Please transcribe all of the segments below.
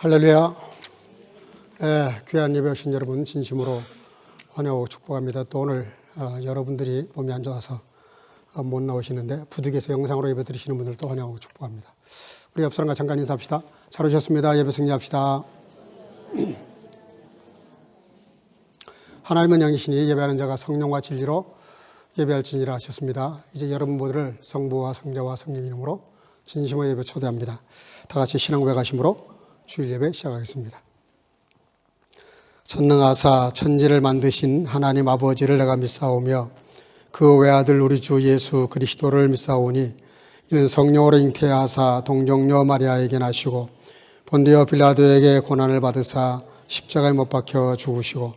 할렐루야. 귀한 예배 오신 여러분 진심으로 환영하고 축복합니다. 또 오늘 여러분들이 몸이 안 좋아서 못 나오시는데 부득이해서 영상으로 예배 드리시는 분들도 환영하고 축복합니다. 우리 옆 사람과 잠깐 인사합시다. 잘 오셨습니다. 예배 승리합시다. 하나님은 영이시니 예배하는 자가 성령과 진리로 예배할지니라 하셨습니다. 이제 여러분 모두를 성부와 성자와 성령 이름으로 진심으로 예배 초대합니다. 다 같이 신앙 고백하심으로 주일 예배 시작하겠습니다. 전능하사 천지를 만드신 하나님 아버지를 내가 믿사오며 그 외아들 우리 주 예수 그리스도를 믿사오니 이는 성령으로 잉태하사 동정녀 마리아에게 나시고 본디오 빌라도에게 고난을 받으사 십자가에 못 박혀 죽으시고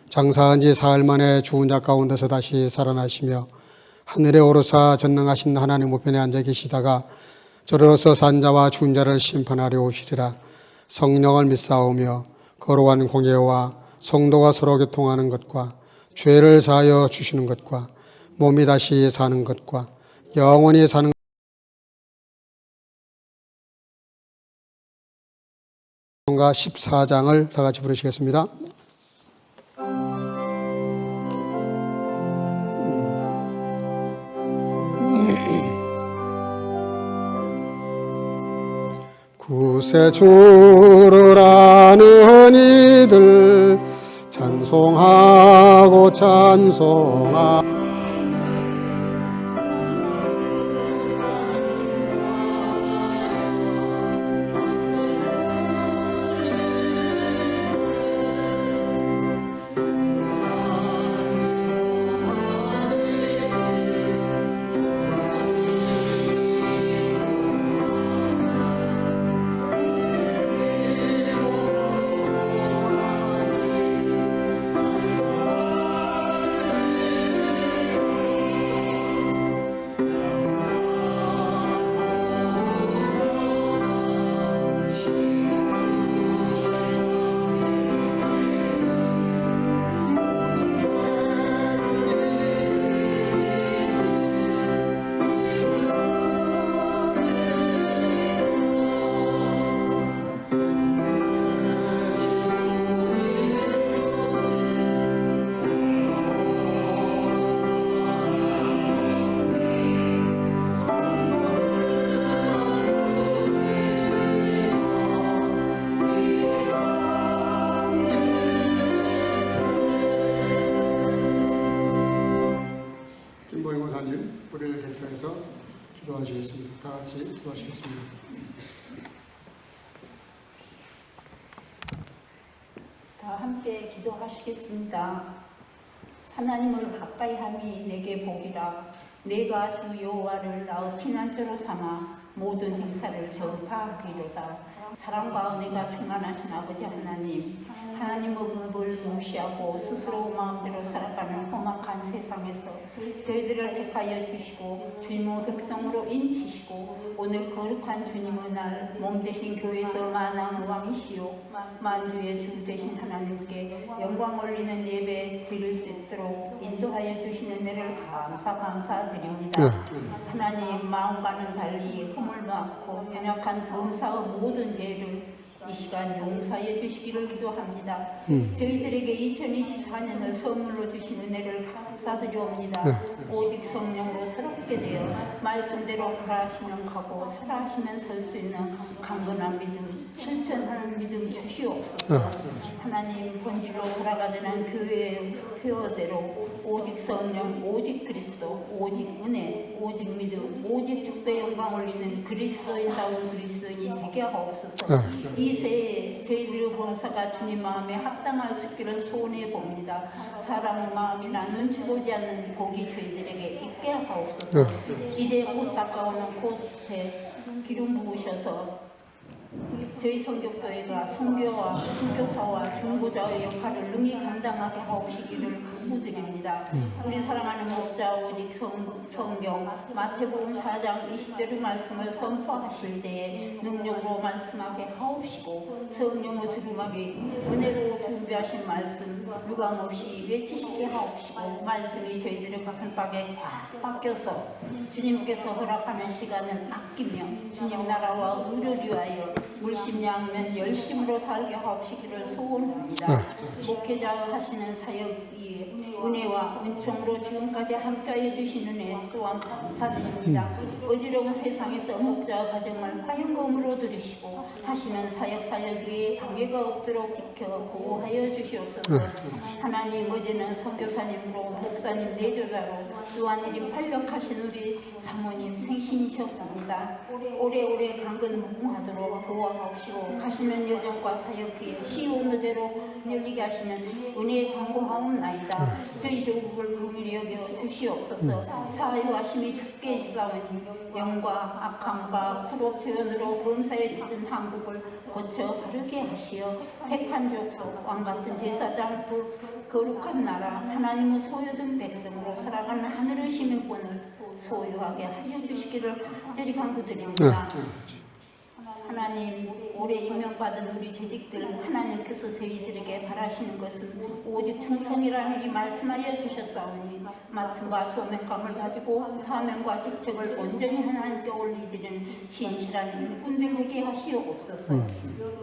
장사한 지 사흘 만에 죽은 자 가운데서 다시 살아나시며 하늘에 오르사 전능하신 하나님 우편에 앉아 계시다가 저로서 산 자와 죽은 자를 심판하려 오시리라. 성령을 믿사오며 거룩한 공예와 성도가 서로 교통하는 것과 죄를 사하여 주시는 것과 몸이 다시 사는 것과 영원히 사는 것과 14장을 다 같이 부르시겠습니다. 구세주를 아는 이들 찬송하고 찬송하고 우리를 대표해서 기도하시겠습니다. 다 같이 기도하시겠습니다. 다 함께 기도하시겠습니다. 하나님을 가까이 함이 내게 복이라. 내가 주 여호와를 나의 피난처로 삼아 모든 행사를 전파하리로다. 사랑과 은혜가 충만하신 아버지 하나님의 법을 무시하고 스스로 마음대로 살아가는 험악한 세상에서 저희들을 택하여 주시고 주님의 백성으로 인치시고 오늘 거룩한 주님의 날 몸 되신 교회에서 만왕의 왕이시오 만주의 주 되신 하나님께 영광 올리는 예배 드릴 수 있도록 인도하여 주시는 은혜를 감사드립니다. 하나님 마음과는 달리 허물 많고 연약한 범사의 모든 죄를 이 시간 용서해 주시기를 기도합니다. 저희들에게 2024년을 선물로 주신 은혜를 감사드리옵니다. 오직 성령으로 새롭게 되어 말씀대로 걸어가시면 가고 살아가시면 설 수 있는 강건한 믿음, 실천하는 믿음 주시옵소서. 하나님 본질로 돌아가는 교회의 표어대로 오직 성령, 오직 그리스도, 오직 은혜, 오직 믿음, 오직 축복의 영광 올리는 그리스도인다운 그리스도인이 되게 하옵소서. 이 새해 저희들의 범사가 주님 마음에 합당할 수 있기를 소원해 봅니다. 사람 마음이나 눈치 보지 않는 복이 저희들에게 있게 하옵소서. 이제 곧 다가오는 곳에 기름 부으셔서 저희 성교교회가 선교와 선교사와 중보자의 역할을 능히 감당하게 하옵시기를 간구드립니다. 우리 사랑하는 목자 오직 성경 마태복음 4장 20절의 말씀을 선포하실 때에 능력으로 말씀하게 하옵시고 성령의 두루마기 은혜로 준비하신 말씀 유감없이 외치시게 하옵시고 말씀이 저희들의 가슴팍에 박혀서 주님께서 허락하는 시간은 아끼며 주님 나라와 의를 위하여 물심양면 열심으로 살게 하옵시기를 소원합니다. 목회자 하시는 사역이 은혜와 은총으로 지금까지 함께해 주신 은혜 또한 감사드립니다. 어지러운 세상에서 목자 가정을 화영검으로 들으시고 하시는 사역이 방해가 없도록 지켜 보호하여 주시옵소서. 하나님 어제는 선교사님으로 목사님 내조자로 또한 일이 활력하신 우리 사모님 생신이셨습니다. 오래오래 강건무궁하도록 보호하옵시고 가시는 여정과 사역기에 시온의대로 열리게 하시는 은혜에 간구하옵나이다. 저희 조국을 긍휼히 여겨 주시옵소서. 사유하심이 죽게 있사오니 영과 악함과 쿠로 표현으로 범사에 찢은 한국을 고쳐 바르게 하시어 택한 족속 왕같은 제사장 거룩한 나라 하나님의 소유된 백성으로 살아가는 하늘의 시민권을 소유하게 하여 주시기를 간절히 간구드립니다. 하나님 올해 임명받은 우리 재직들 하나님께서 저희들에게 바라시는 것은 오직 충성이라는 일이 말씀하여 주셨사오니 맡은 바 소명감을 가지고 사명과 직책을 온전히 하나님께 올리드리는 신실한 일꾼들 되게 하시옵소서.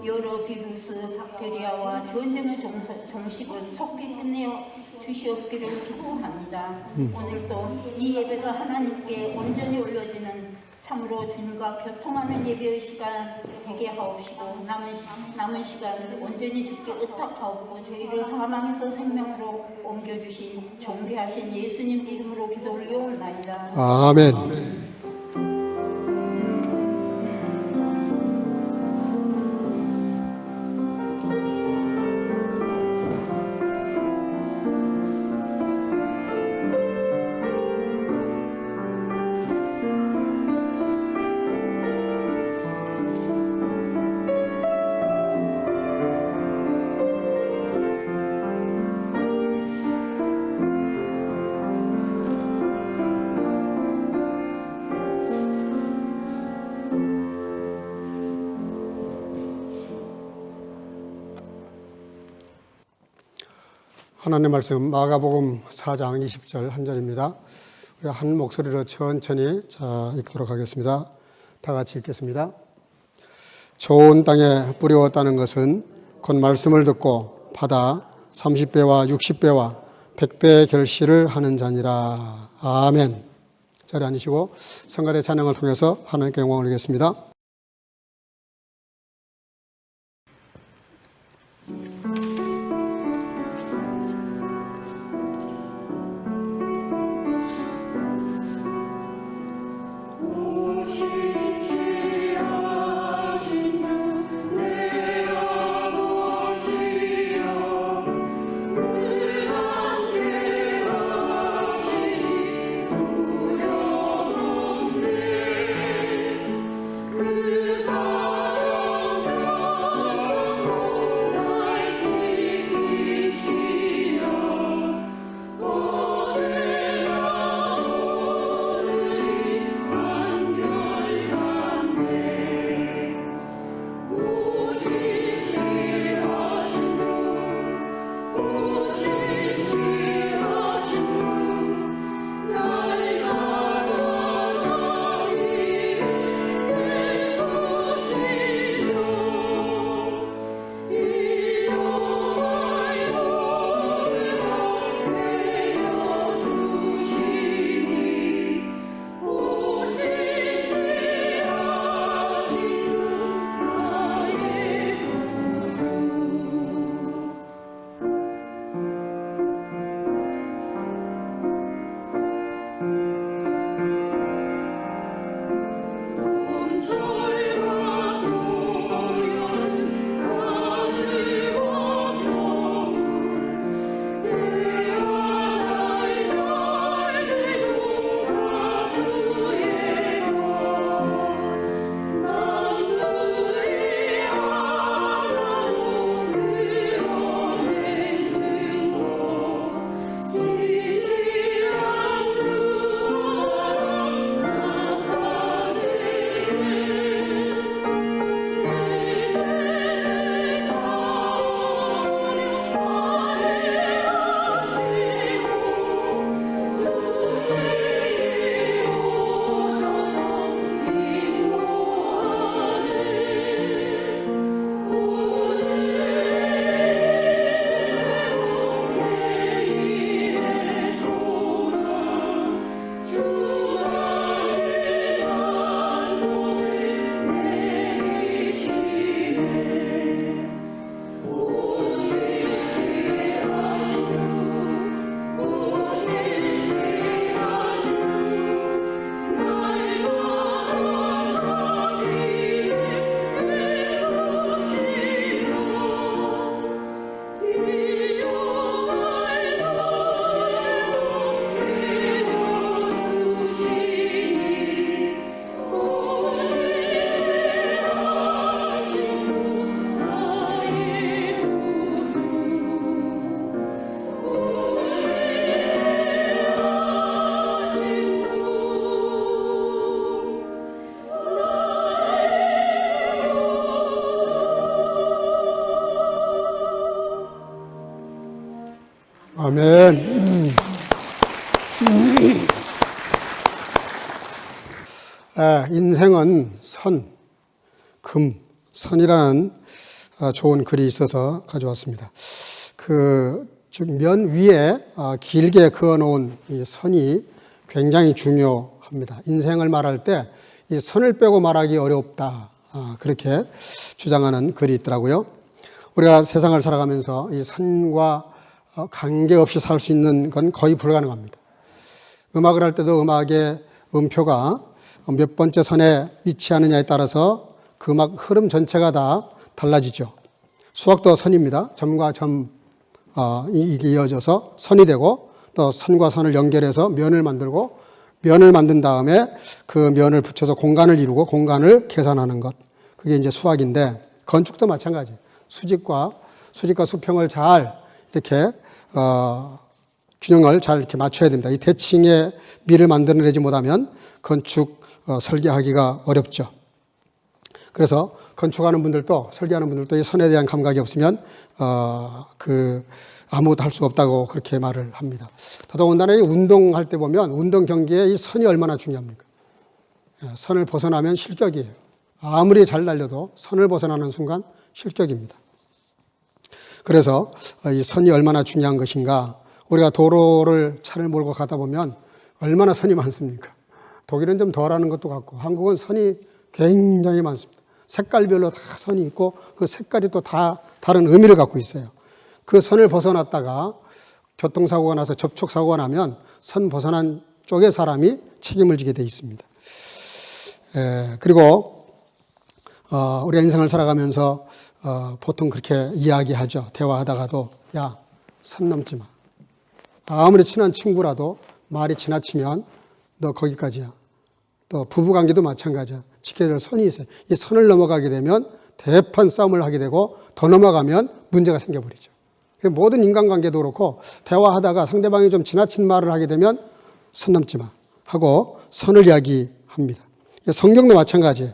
여러 비루스 박테리아와 전쟁의 종식을 속히 끝내어 주시옵기를 기도합니다. 오늘도 이 예배가 하나님께 온전히 올려지는 참으로 주님과 교통하는 예배의 시간 되게 하옵시고 남은 시간을 온전히 주께 의탁하옵고 저희를 사망에서 생명으로 옮겨주신 존귀하신 예수님 이름으로 기도 올려옵나이다. 아멘. 하나님 말씀 마가복음 4장 20절 한 절입니다. 우리 한 목소리로 천천히 읽도록 하겠습니다. 다 같이 읽겠습니다. 좋은 땅에 뿌리웠다는 것은 곧 말씀을 듣고 받아 30배와 60배와 100배의 결실을 하는 자니라. 아멘. 자리에 앉으시고 성가대 찬양을 통해서 하나님께 영광을 드리겠습니다. 그 아멘. 인생은 선, 금, 선이라는 좋은 글이 있어서 가져왔습니다. 즉 면 위에 길게 그어놓은 이 선이 굉장히 중요합니다. 인생을 말할 때 이 선을 빼고 말하기 어렵다. 그렇게 주장하는 글이 있더라고요. 우리가 세상을 살아가면서 이 선과 관계없이 살 수 있는 건 거의 불가능합니다. 음악을 할 때도 음악의 음표가 몇 번째 선에 위치하느냐에 따라서 그 음악 흐름 전체가 다 달라지죠. 수학도 선입니다. 점과 점 이게 이어져서 선이 되고 또 선과 선을 연결해서 면을 만들고 면을 만든 다음에 그 면을 붙여서 공간을 이루고 공간을 계산하는 것. 그게 이제 수학인데 건축도 마찬가지예요. 수직과 수평을 잘 이렇게 균형을 잘 이렇게 맞춰야 됩니다. 이 대칭의 미를 만들어내지 못하면 건축 설계하기가 어렵죠. 그래서 건축하는 분들도 설계하는 분들도 이 선에 대한 감각이 없으면 아무것도 할 수 없다고 그렇게 말을 합니다. 더더군다나 운동할 때 보면 운동 경기에 이 선이 얼마나 중요합니까? 선을 벗어나면 실격이에요. 아무리 잘 달려도 선을 벗어나는 순간 실격입니다. 그래서 이 선이 얼마나 중요한 것인가. 우리가 도로를 차를 몰고 가다 보면 얼마나 선이 많습니까? 독일은 좀 덜하는 것도 같고 한국은 선이 굉장히 많습니다. 색깔별로 다 선이 있고 그 색깔이 또 다 다른 의미를 갖고 있어요. 그 선을 벗어났다가 교통사고가 나서 접촉사고가 나면 선 벗어난 쪽의 사람이 책임을 지게 돼 있습니다. 그리고 우리가 인생을 살아가면서 보통 그렇게 이야기하죠. 대화하다가도 야, 선 넘지 마. 아무리 친한 친구라도 말이 지나치면 너 거기까지야. 또 부부관계도 마찬가지야. 지켜야 될 선이 있어요. 이 선을 넘어가게 되면 대판 싸움을 하게 되고 더 넘어가면 문제가 생겨버리죠. 모든 인간관계도 그렇고 대화하다가 상대방이 좀 지나친 말을 하게 되면 선 넘지 마 하고 선을 이야기합니다. 성경도 마찬가지예요.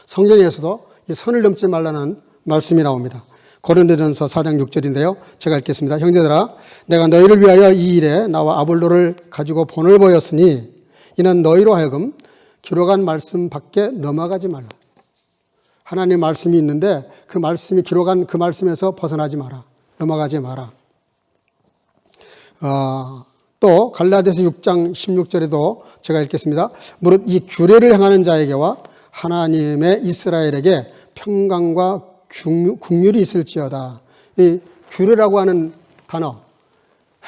성경에서도 이 선을 넘지 말라는 말씀이 나옵니다. 고린도전서 4장 6절인데요. 제가 읽겠습니다. 형제들아, 내가 너희를 위하여 이 일에 나와 아볼로를 가지고 본을 보였으니 이는 너희로 하여금 기록한 말씀 밖에 넘어가지 말라. 하나님의 말씀이 있는데 그 말씀이 기록한 그 말씀에서 벗어나지 마라. 넘어가지 마라. 또 갈라디아서 6장 16절에도 제가 읽겠습니다. 무릇 이 규례를 행하는 자에게와 하나님의 이스라엘에게 평강과 국률이 있을지어다. 이 규례라고 하는 단어,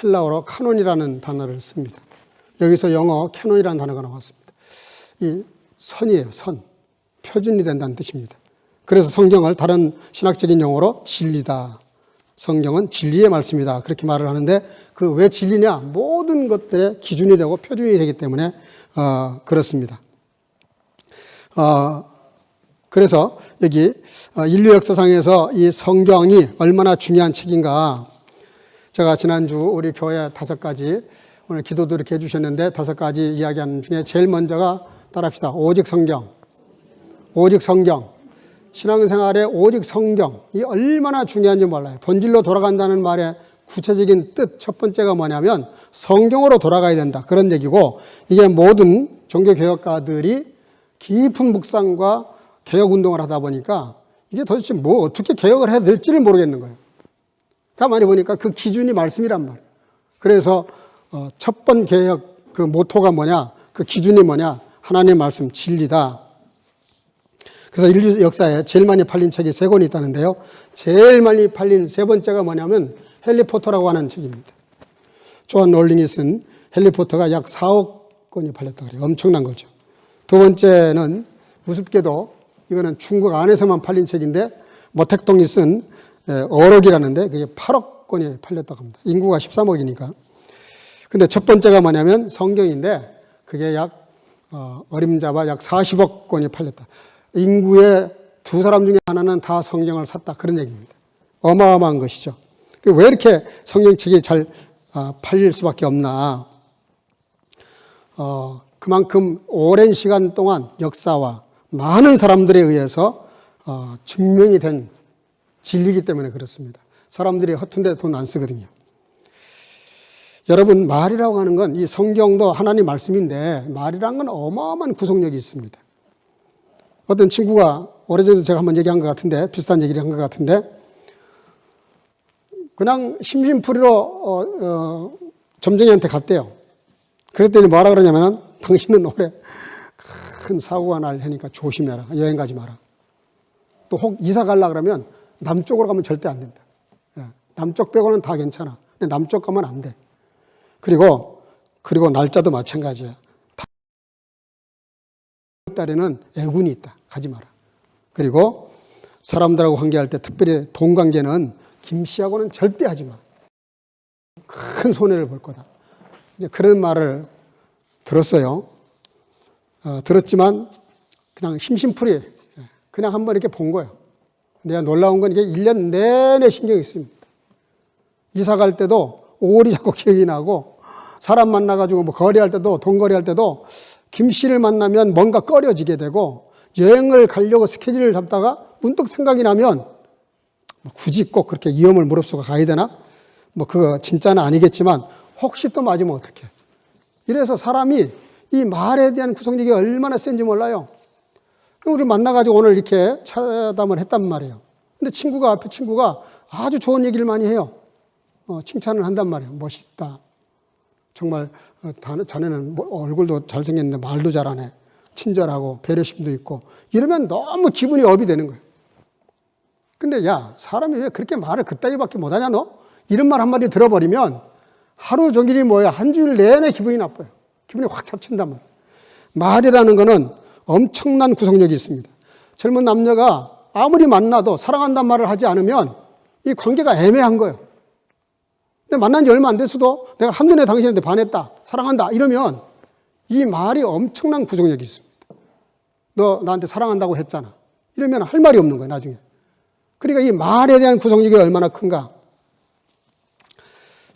헬라어로 카논이라는 단어를 씁니다. 여기서 영어 캐논이라는 단어가 나왔습니다. 이 선이에요. 선. 표준이 된다는 뜻입니다. 그래서 성경을 다른 신학적인 용어로 진리다. 성경은 진리의 말씀이다. 그렇게 말을 하는데 그 왜 진리냐? 모든 것들의 기준이 되고 표준이 되기 때문에 그렇습니다. 그래서 여기 인류 역사상에서 이 성경이 얼마나 중요한 책인가. 제가 지난주 우리 교회 5가지 오늘 기도도 이렇게 해주셨는데 5가지 이야기하는 중에 제일 먼저가 따라합시다. 오직 성경. 오직 성경. 신앙생활에 오직 성경이 얼마나 중요한지 몰라요. 본질로 돌아간다는 말의 구체적인 뜻 첫 번째가 뭐냐면 성경으로 돌아가야 된다. 그런 얘기고 이게 모든 종교개혁가들이 깊은 묵상과 개혁운동을 하다 보니까 이게 도대체 뭐 어떻게 개혁을 해야 될지를 모르겠는 거예요. 가만히 보니까 그 기준이 말씀이란 말이에요. 그래서 첫 번 개혁 그 모토가 뭐냐? 그 기준이 뭐냐? 하나님의 말씀 진리다. 그래서 인류 역사에 제일 많이 팔린 책이 3권이 있다는데요. 제일 많이 팔린 3번째가 뭐냐면 해리포터라고 하는 책입니다. 존 롤링이 쓴 해리포터가 약 4억 권이 팔렸다고 그래요. 엄청난 거죠. 2번째는 우습게도 이거는 중국 안에서만 팔린 책인데 모택동이 쓴 어록이라는데 그게 8억 권이 팔렸다고 합니다. 인구가 13억이니까. 근데 첫 번째가 뭐냐면 성경인데 그게 약 어림잡아 약 40억 권이 팔렸다. 인구의 2사람 중에 하나는 다 성경을 샀다. 그런 얘기입니다. 어마어마한 것이죠. 왜 이렇게 성경책이 잘 팔릴 수밖에 없나. 그만큼 오랜 시간 동안 역사와 많은 사람들에 의해서 증명이 된 진리이기 때문에 그렇습니다. 사람들이 허튼 데 돈 안 쓰거든요. 여러분, 말이라고 하는 건 이 성경도 하나님 말씀인데 말이라는 건 어마어마한 구속력이 있습니다. 어떤 친구가 오래전에 제가 한번 얘기한 것 같은데, 비슷한 얘기를 한 것 같은데, 그냥 심심풀이로 점쟁이한테 갔대요. 그랬더니 뭐라 그러냐면, 당신은 올해 큰 사고가 날 테니까 조심해라. 여행 가지 마라. 또 혹 이사 가려고 그러면 남쪽으로 가면 절대 안 된다. 남쪽 빼고는 다 괜찮아. 근데 남쪽 가면 안 돼. 그리고 날짜도 마찬가지야. 달에는 애군이 있다. 가지 마라. 그리고 사람들하고 관계할 때, 특별히 돈 관계는 김씨하고는 절대 하지 마. 큰 손해를 볼 거다. 이제 그런 말을 들었어요. 들었지만 그냥 심심풀이 그냥 한번 이렇게 본 거예요. 내가 놀라운 건 이게 1년 내내 신경이 있습니다. 이사 갈 때도 오리 자꾸 기억이 나고, 사람 만나가지고 뭐 거래할 때도, 돈 거래할 때도 김씨를 만나면 뭔가 꺼려지게 되고, 여행을 가려고 스케줄을 잡다가 문득 생각이 나면 굳이 꼭 그렇게 위험을 무릅쓰고 가야 되나? 뭐 그거 진짜는 아니겠지만 혹시 또 맞으면 어떡해. 이래서 사람이 이 말에 대한 구속력이 얼마나 센지 몰라요. 우리 만나가지고 오늘 이렇게 차담을 했단 말이에요. 근데 앞에 친구가 아주 좋은 얘기를 많이 해요. 칭찬을 한단 말이에요. 멋있다. 정말 자네는 얼굴도 잘생겼는데 말도 잘하네. 친절하고 배려심도 있고. 이러면 너무 기분이 업이 되는 거예요. 근데 야, 사람이 왜 그렇게 말을 그따위밖에 못하냐 너? 이런 말 한마디 들어버리면 하루 종일이 뭐야, 한 주일 내내 기분이 나빠요. 기분이 확 잡친단 말이에요. 말이라는 거는 엄청난 구속력이 있습니다. 젊은 남녀가 아무리 만나도 사랑한다는 말을 하지 않으면 이 관계가 애매한 거예요. 근데 만난 지 얼마 안 됐어도 내가 한눈에 당신한테 반했다, 사랑한다 이러면 이 말이 엄청난 구속력이 있습니다. 너 나한테 사랑한다고 했잖아. 이러면 할 말이 없는 거예요, 나중에. 그러니까 이 말에 대한 구속력이 얼마나 큰가.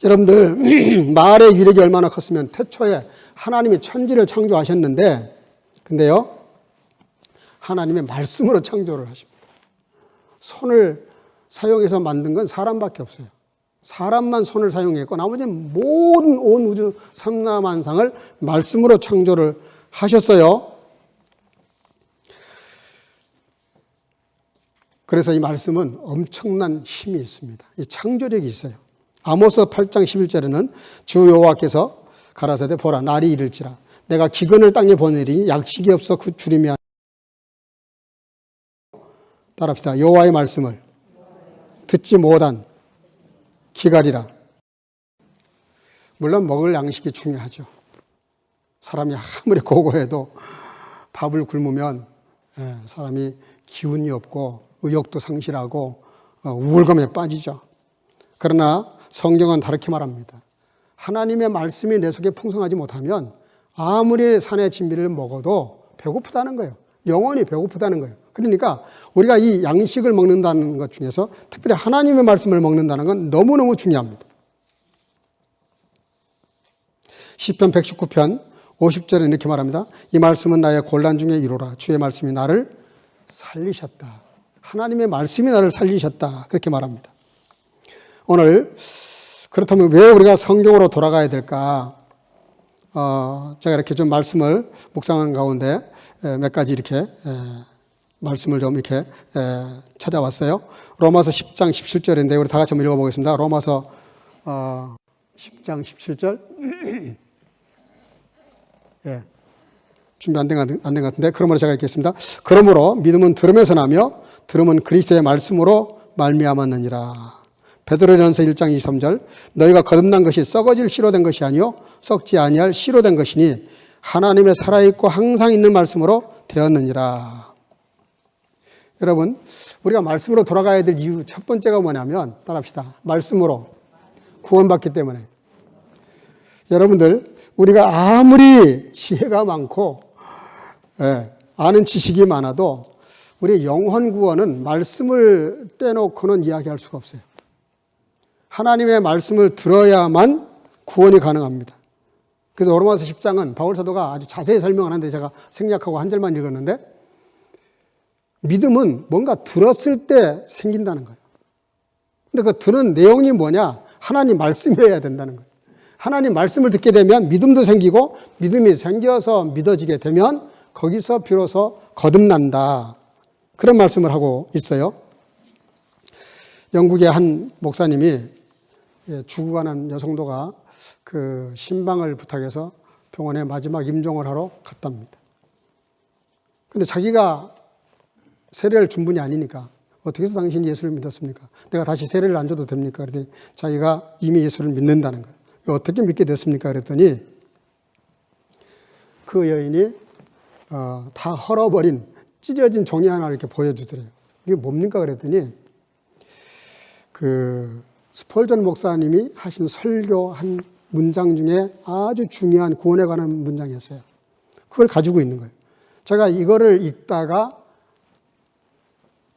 여러분들, 말의 위력이 얼마나 컸으면 태초에 하나님이 천지를 창조하셨는데, 근데요, 하나님의 말씀으로 창조를 하십니다. 손을 사용해서 만든 건 사람밖에 없어요. 사람만 손을 사용했고 나머지는 모든 온 우주 삼라만상을 말씀으로 창조를 하셨어요. 그래서 이 말씀은 엄청난 힘이 있습니다. 이 창조력이 있어요. 아모스 8장 11절에는 주 여호와께서 가라사대 보라 날이 이를지라 내가 기근을 땅에 보내리 약식이 없어 그 주림이 따라합시다. 여호와의 말씀을 듣지 못한 기갈이라. 물론 먹을 양식이 중요하죠. 사람이 아무리 고고해도 밥을 굶으면 사람이 기운이 없고 의욕도 상실하고 우울감에 빠지죠. 그러나 성경은 다르게 말합니다. 하나님의 말씀이 내 속에 풍성하지 못하면 아무리 산의 진미를 먹어도 배고프다는 거예요. 영원히 배고프다는 거예요. 그러니까 우리가 이 양식을 먹는다는 것 중에서 특별히 하나님의 말씀을 먹는다는 건 너무너무 중요합니다. 시편 119편 50절에 이렇게 말합니다. 이 말씀은 나의 곤란 중에 이로라. 주의 말씀이 나를 살리셨다. 하나님의 말씀이 나를 살리셨다. 그렇게 말합니다. 오늘 그렇다면 왜 우리가 성경으로 돌아가야 될까? 제가 이렇게 좀 말씀을 묵상한 가운데 몇 가지 이렇게 말씀을 좀 이렇게 찾아왔어요. 로마서 10장 17절인데 우리 다 같이 한번 읽어보겠습니다. 로마서 10장 17절. 예. 준비 안 된 것 같은데 그러므로 제가 읽겠습니다. 그러므로 믿음은 들음에서 나며 들음은 그리스도의 말씀으로 말미암았느니라. 베드로전서 1장 23절 너희가 거듭난 것이 썩어질 씨로 된 것이 아니요 썩지 아니할 씨로 된 것이니 하나님의 살아있고 항상 있는 말씀으로 되었느니라. 여러분, 우리가 말씀으로 돌아가야 될 이유 첫 번째가 뭐냐면 따라합시다. 말씀으로 구원받기 때문에. 여러분들, 우리가 아무리 지혜가 많고 아는 지식이 많아도 우리의 영혼 구원은 말씀을 떼놓고는 이야기할 수가 없어요. 하나님의 말씀을 들어야만 구원이 가능합니다. 그래서 로마서 10장은 바울 사도가 아주 자세히 설명하는데 제가 생략하고 한 절만 읽었는데 믿음은 뭔가 들었을 때 생긴다는 거예요. 근데 그 들은 내용이 뭐냐? 하나님 말씀이어야 된다는 거예요. 하나님 말씀을 듣게 되면 믿음도 생기고 믿음이 생겨서 믿어지게 되면 거기서 비로소 거듭난다. 그런 말씀을 하고 있어요. 영국의 한 목사님이 죽어가는 여성도가 그 신방을 부탁해서 병원에 마지막 임종을 하러 갔답니다. 근데 자기가 세례를 준 분이 아니니까 어떻게 해서 당신이 예수를 믿었습니까? 내가 다시 세례를 안 줘도 됩니까? 그랬더니 자기가 이미 예수를 믿는다는 거예요. 어떻게 믿게 됐습니까? 그랬더니 그 여인이 다 헐어버린 찢어진 종이 하나 이렇게 보여주더래요. 이게 뭡니까? 그랬더니 그 스펄전 목사님이 하신 설교 한 문장 중에 아주 중요한 구원에 관한 문장이었어요. 그걸 가지고 있는 거예요. 제가 이거를 읽다가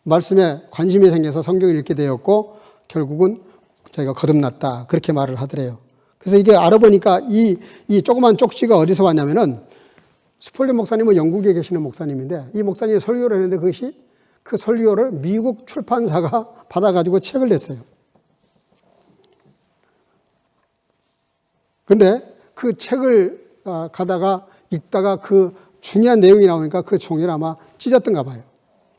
말씀에 관심이 생겨서 성경을 읽게 되었고 결국은 자기가 거듭났다. 그렇게 말을 하더래요. 그래서 이게 알아보니까 이 조그만 쪽지가 어디서 왔냐면은 스펄전 목사님은 영국에 계시는 목사님인데 이 목사님이 설교를 했는데 그것이 그 설교를 미국 출판사가 받아가지고 책을 냈어요. 근데 그 책을 가다가 읽다가 그 중요한 내용이 나오니까 그 종이를 아마 찢었던가 봐요.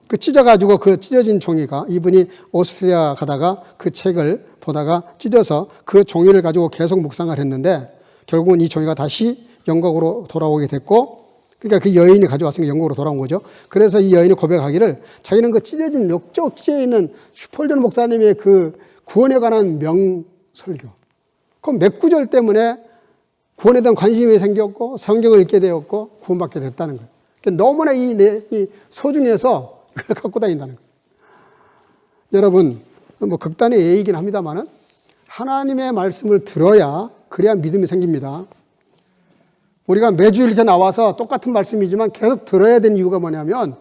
그 찢어가지고 그 찢어진 종이가 이분이 오스트리아 가다가 그 책을 보다가 찢어서 그 종이를 가지고 계속 묵상을 했는데 결국은 이 종이가 다시 영국으로 돌아오게 됐고 그러니까 그 여인이 가져왔으니까 영국으로 돌아온 거죠. 그래서 이 여인이 고백하기를 자기는 그 찢어진 욕조지에 있는 슈펄전 목사님의 그 구원에 관한 명설교 그 몇 구절 때문에 구원에 대한 관심이 생겼고 성경을 읽게 되었고 구원받게 됐다는 거예요. 그러니까 너무나 이 소중해서 그걸 갖고 다닌다는 거예요. 여러분 뭐 극단의 예이긴 합니다만은 하나님의 말씀을 들어야 그래야 믿음이 생깁니다. 우리가 매주 이렇게 나와서 똑같은 말씀이지만 계속 들어야 되는 이유가 뭐냐면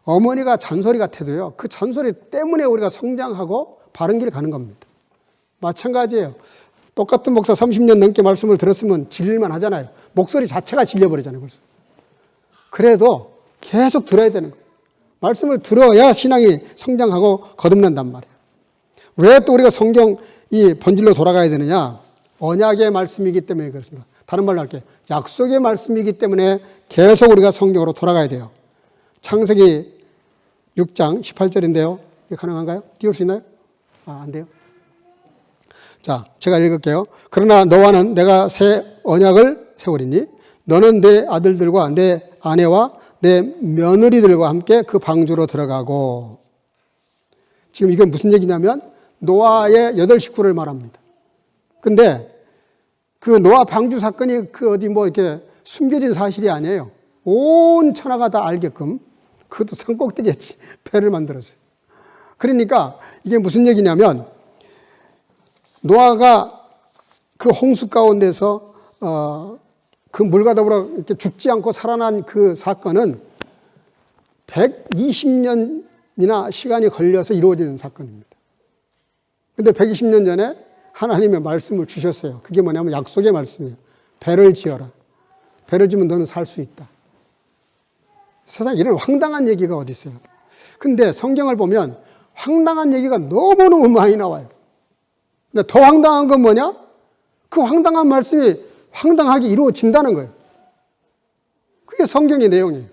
어머니가 잔소리 같아도요. 그 잔소리 때문에 우리가 성장하고 바른 길 가는 겁니다. 마찬가지예요. 똑같은 목사 30년 넘게 말씀을 들었으면 질릴만 하잖아요. 목소리 자체가 질려버리잖아요. 벌써. 그래도 계속 들어야 되는 거예요. 말씀을 들어야 신앙이 성장하고 거듭난단 말이에요. 왜 또 우리가 성경 이 본질로 돌아가야 되느냐? 언약의 말씀이기 때문에 그렇습니다. 다른 말로 할게요. 약속의 말씀이기 때문에 계속 우리가 성경으로 돌아가야 돼요. 창세기 6장 18절인데요. 이게 가능한가요? 띄울 수 있나요? 안 돼요? 자, 제가 읽을게요. 그러나 너와는 내가 새 언약을 세우리니 너는 내 아들들과 내 아내와 내 며느리들과 함께 그 방주로 들어가고. 지금 이건 무슨 얘기냐면 노아의 8 식구를 말합니다. 근데 그 노아 방주 사건이 그 어디 뭐 이렇게 숨겨진 사실이 아니에요. 온 천하가 다 알게끔 그것도 산꼭대기에 배를 만들었어요. 그러니까 이게 무슨 얘기냐면 노아가 그 홍수 가운데서 그 물과 더불어 이렇게 죽지 않고 살아난 그 사건은 120년이나 시간이 걸려서 이루어지는 사건입니다. 근데 120년 전에 하나님의 말씀을 주셨어요. 그게 뭐냐면 약속의 말씀이에요. 배를 지어라. 배를 지면 너는 살 수 있다. 세상에 이런 황당한 얘기가 어디 있어요. 근데 성경을 보면 황당한 얘기가 너무너무 많이 나와요. 근데 더 황당한 건 뭐냐? 그 황당한 말씀이 황당하게 이루어진다는 거예요. 그게 성경의 내용이에요.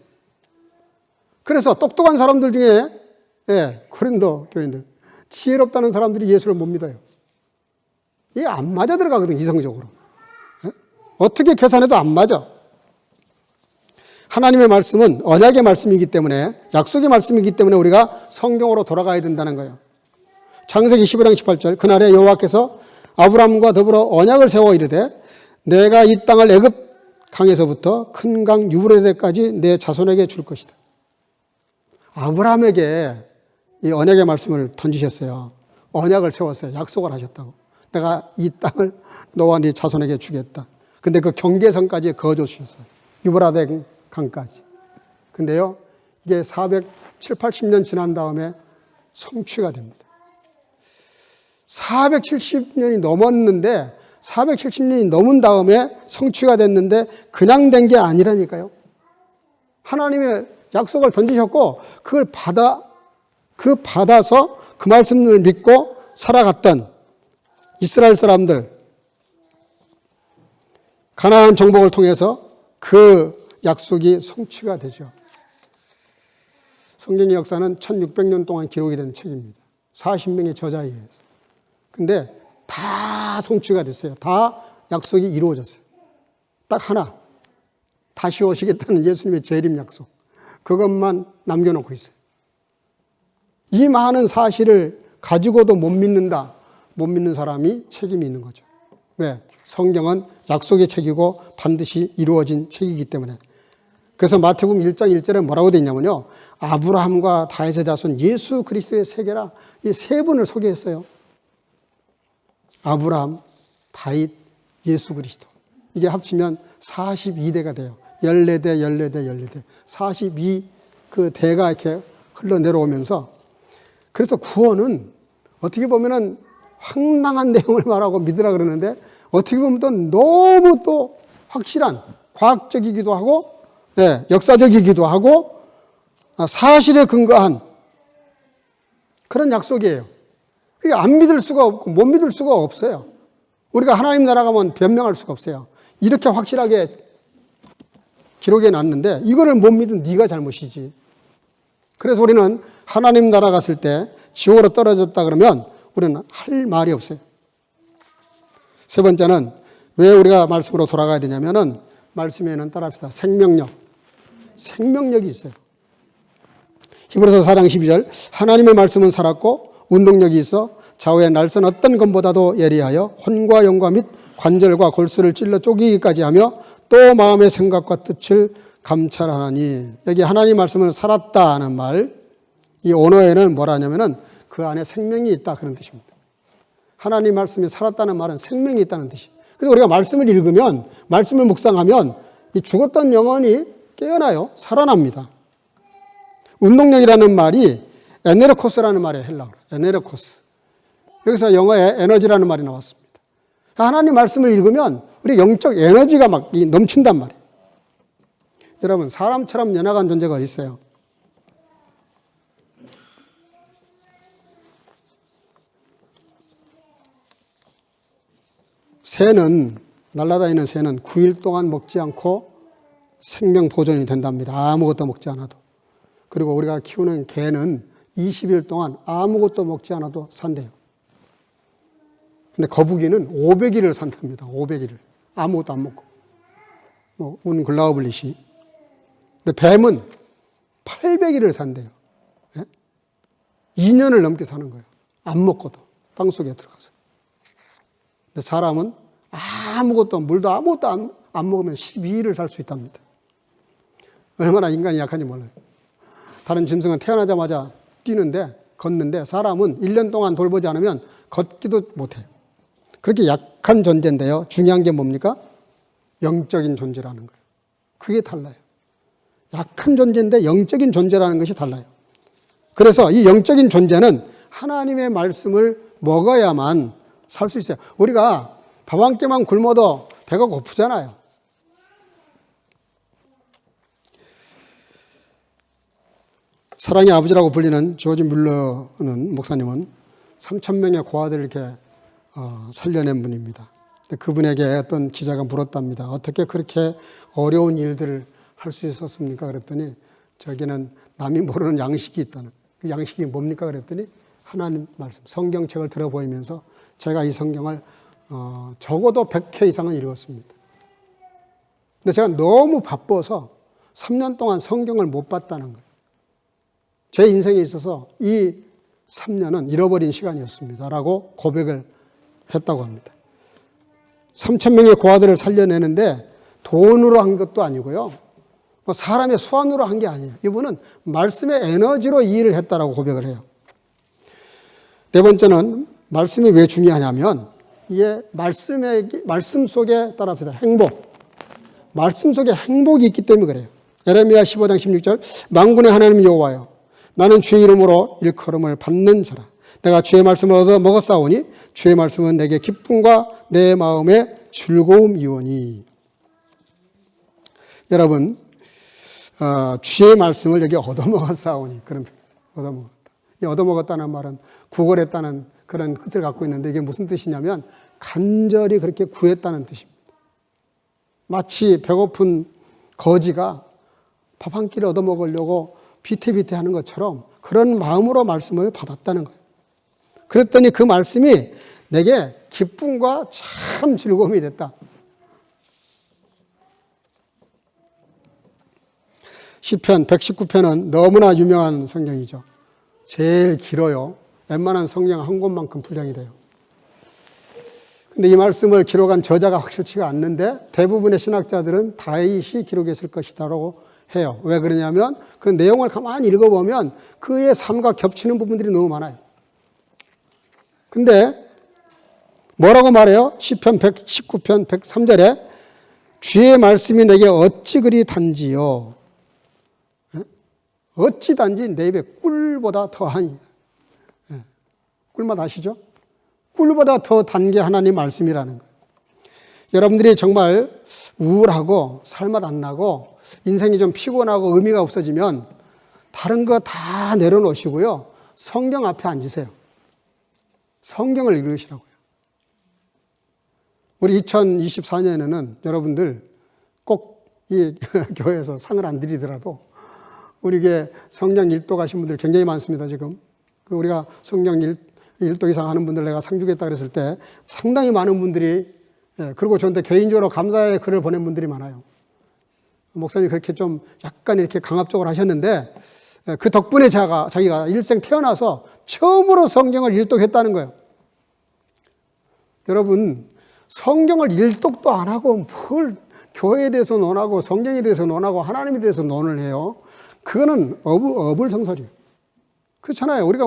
그래서 똑똑한 사람들 중에 고린도 교인들 지혜롭다는 사람들이 예수를 못 믿어요. 이게 안 맞아 들어가거든, 이성적으로. 어떻게 계산해도 안 맞아. 하나님의 말씀은 언약의 말씀이기 때문에, 약속의 말씀이기 때문에 우리가 성경으로 돌아가야 된다는 거예요. 창세기 15장 18절, 그날에 여호와께서 아브라함과 더불어 언약을 세워 이르되 내가 이 땅을 애굽 강에서부터 큰 강 유브라데까지 내 자손에게 줄 것이다. 아브라함에게 이 언약의 말씀을 던지셨어요. 언약을 세웠어요. 약속을 하셨다고. 내가 이 땅을 너와 네 자손에게 주겠다. 근데 그 경계선까지 그어줘 주셨어요. 유브라데 강까지. 근데요, 이게 470-80년 지난 다음에 성취가 됩니다. 470년이 넘었는데 470년이 넘은 다음에 성취가 됐는데 그냥 된 게 아니라니까요. 하나님의 약속을 던지셨고 그걸 받아서 그 말씀을 믿고 살아갔던 이스라엘 사람들, 가나안 정복을 통해서 그 약속이 성취가 되죠. 성경의 역사는 1600년 동안 기록이 된 책입니다. 40명의 저자에 의해서. 근데 다 성취가 됐어요. 다 약속이 이루어졌어요. 딱 하나. 다시 오시겠다는 예수님의 재림 약속. 그것만 남겨놓고 있어요. 이 많은 사실을 가지고도 못 믿는다. 못 믿는 사람이 책임이 있는 거죠. 왜? 성경은 약속의 책이고 반드시 이루어진 책이기 때문에. 그래서 마태복음 1장 1절에 뭐라고 되어 있냐면요. 아브라함과 다윗의 자손 예수 그리스도의 세계라 이 세 분을 소개했어요. 아브라함, 다윗, 예수 그리스도. 이게 합치면 42대가 돼요. 14대, 14대, 14대. 42 그 대가 이렇게 흘러내려오면서 그래서 구원은 어떻게 보면은 황당한 내용을 말하고 믿으라 그러는데 어떻게 보면 또 너무 또 확실한 과학적이기도 하고 네, 역사적이기도 하고 사실에 근거한 그런 약속이에요. 그러니까 안 믿을 수가 없고 못 믿을 수가 없어요. 우리가 하나님 나라 가면 변명할 수가 없어요. 이렇게 확실하게 기록해 놨는데 이거를 못 믿은 네가 잘못이지. 그래서 우리는 하나님 나라 갔을 때 지옥으로 떨어졌다 그러면 우리는 할 말이 없어요. 세 번째는 왜 우리가 말씀으로 돌아가야 되냐면은 말씀에는 따라합시다. 생명력이 있어요. 히브리서 4장 12절 하나님의 말씀은 살았고 운동력이 있어 좌우의 날선 어떤 것보다도 예리하여 혼과 영과 및 관절과 골수를 찔러 쪼개기까지 하며 또 마음의 생각과 뜻을 감찰하나니 여기 하나님 말씀은 살았다는 말 이 언어에는 뭐라 하냐면은 그 안에 생명이 있다 그런 뜻입니다. 하나님 말씀이 살았다는 말은 생명이 있다는 뜻이에요. 그래서 우리가 말씀을 읽으면 말씀을 묵상하면 이 죽었던 영혼이 깨어나요. 살아납니다. 운동력이라는 말이 에네르코스라는 말이에요. 헬라어로. 에네르코스. 여기서 영어에 에너지라는 말이 나왔습니다. 하나님 말씀을 읽으면 우리 영적 에너지가 막 넘친단 말이에요. 여러분 사람처럼 연약한 존재가 어디 있어요? 새는 날아다니는 새는 9일 동안 먹지 않고 생명 보존이 된답니다. 아무것도 먹지 않아도. 그리고 우리가 키우는 개는 20일 동안 아무것도 먹지 않아도 산대요. 근데 거북이는 500일을 산답니다. 500일을. 아무것도 안 먹고. 운글라우블리시. 근데 뱀은 800일을 산대요. 예? 2년을 넘게 사는 거예요. 안 먹고도. 땅속에 들어가서. 근데 사람은 아무것도, 물도 아무것도 안 먹으면 12일을 살 수 있답니다. 얼마나 인간이 약한지 몰라요. 다른 짐승은 태어나자마자 걷는데 사람은 1년 동안 돌보지 않으면 걷기도 못해요. 그렇게 약한 존재인데요. 중요한 게 뭡니까? 영적인 존재라는 거예요. 그게 달라요. 약한 존재인데 영적인 존재라는 것이 달라요. 그래서 이 영적인 존재는 하나님의 말씀을 먹어야만 살 수 있어요. 우리가 밥 한 끼만 굶어도 배가 고프잖아요. 사랑의 아버지라고 불리는 조지 뮬러는 목사님은 3,000명의 고아들을 이렇게 살려낸 분입니다. 그분에게 어떤 기자가 물었답니다. 어떻게 그렇게 어려운 일들을 할 수 있었습니까? 그랬더니 저기는 남이 모르는 양식이 있다는. 그 양식이 뭡니까? 그랬더니 하나님 말씀, 성경책을 들어 보이면서 제가 이 성경을 적어도 100회 이상은 읽었습니다. 근데 제가 너무 바빠서 3년 동안 성경을 못 봤다는 거예요. 제 인생에 있어서 이 3년은 잃어버린 시간이었습니다. 라고 고백을 했다고 합니다. 3,000명의 고아들을 살려내는데 돈으로 한 것도 아니고요. 사람의 수완으로 한 게 아니에요. 이분은 말씀의 에너지로 이 일을 했다라고 고백을 해요. 네 번째는 말씀이 왜 중요하냐면 이게 말씀 속에 따라합시다. 행복. 말씀 속에 행복이 있기 때문에 그래요. 예레미야 15장 16절 만군의 하나님 여호와여 나는 주의 이름으로 일컬음을 받는 자라. 내가 주의 말씀을 얻어 먹었사오니 주의 말씀은 내게 기쁨과 내 마음의 즐거움이오니. 여러분 주의 말씀을 여기 얻어먹었사오니 그런 표현이에요. 얻어먹었다. 이 얻어먹었다는 말은 구걸했다는 그런 뜻을 갖고 있는데 이게 무슨 뜻이냐면 간절히 그렇게 구했다는 뜻입니다. 마치 배고픈 거지가 밥 한 끼를 얻어먹으려고 비태비태하는 것처럼 그런 마음으로 말씀을 받았다는 거예요. 그랬더니 그 말씀이 내게 기쁨과 참 즐거움이 됐다. 시편 119편은 너무나 유명한 성경이죠. 제일 길어요. 웬만한 성경 한 권만큼 분량이 돼요. 근데 이 말씀을 기록한 저자가 확실치가 않는데 대부분의 신학자들은 다윗이 기록했을 것이다라고 해요. 왜 그러냐면 그 내용을 가만히 읽어보면 그의 삶과 겹치는 부분들이 너무 많아요. 근데 뭐라고 말해요? 시편 119편 103절에 주의 말씀이 내게 어찌 그리 단지요. 어찌 단지 내 입에 꿀보다 더하니. 꿀맛 아시죠? 꿀보다 더 단 게 하나님 말씀이라는 거예요. 여러분들이 정말 우울하고 살맛 안 나고 인생이 좀 피곤하고 의미가 없어지면 다른 거 다 내려놓으시고요. 성경 앞에 앉으세요. 성경을 읽으시라고요. 우리 2024년에는 여러분들 꼭 이 교회에서 상을 안 드리더라도 우리에게 성경 일독 하신 분들 굉장히 많습니다, 지금. 우리가 성경 일독 이상 하는 분들 내가 상 주겠다 그랬을 때 상당히 많은 분들이, 그리고 저한테 개인적으로 감사의 글을 보낸 분들이 많아요. 목사님이 그렇게 좀 약간 이렇게 강압적으로 하셨는데 그 덕분에 자기가 일생 태어나서 처음으로 성경을 일독했다는 거예요. 여러분, 성경을 일독도 안 하고 뭘 교회에 대해서 논하고 성경에 대해서 논하고 하나님에 대해서 논을 해요. 그거는 어불성설이에요. 그렇잖아요. 우리가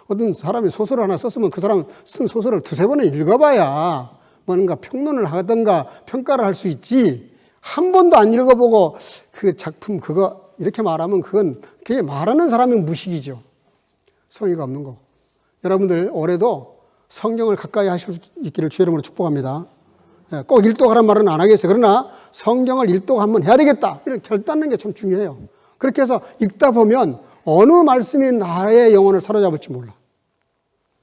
어떤 사람이 소설을 하나 썼으면 그 사람 쓴 소설을 두세 번은 읽어봐야 뭔가 평론을 하든가 평가를 할 수 있지. 한 번도 안 읽어보고 그 작품 그거 이렇게 말하면 그게 말하는 사람의 무식이죠. 성의가 없는 거고. 여러분들 올해도 성경을 가까이 하실 수 있기를 주의 이름으로 축복합니다. 꼭 일독하라는 말은 안 하겠어요. 그러나 성경을 일독 한번 해야 되겠다. 이런 결단하는 게 참 중요해요. 그렇게 해서 읽다 보면 어느 말씀이 나의 영혼을 사로잡을지 몰라.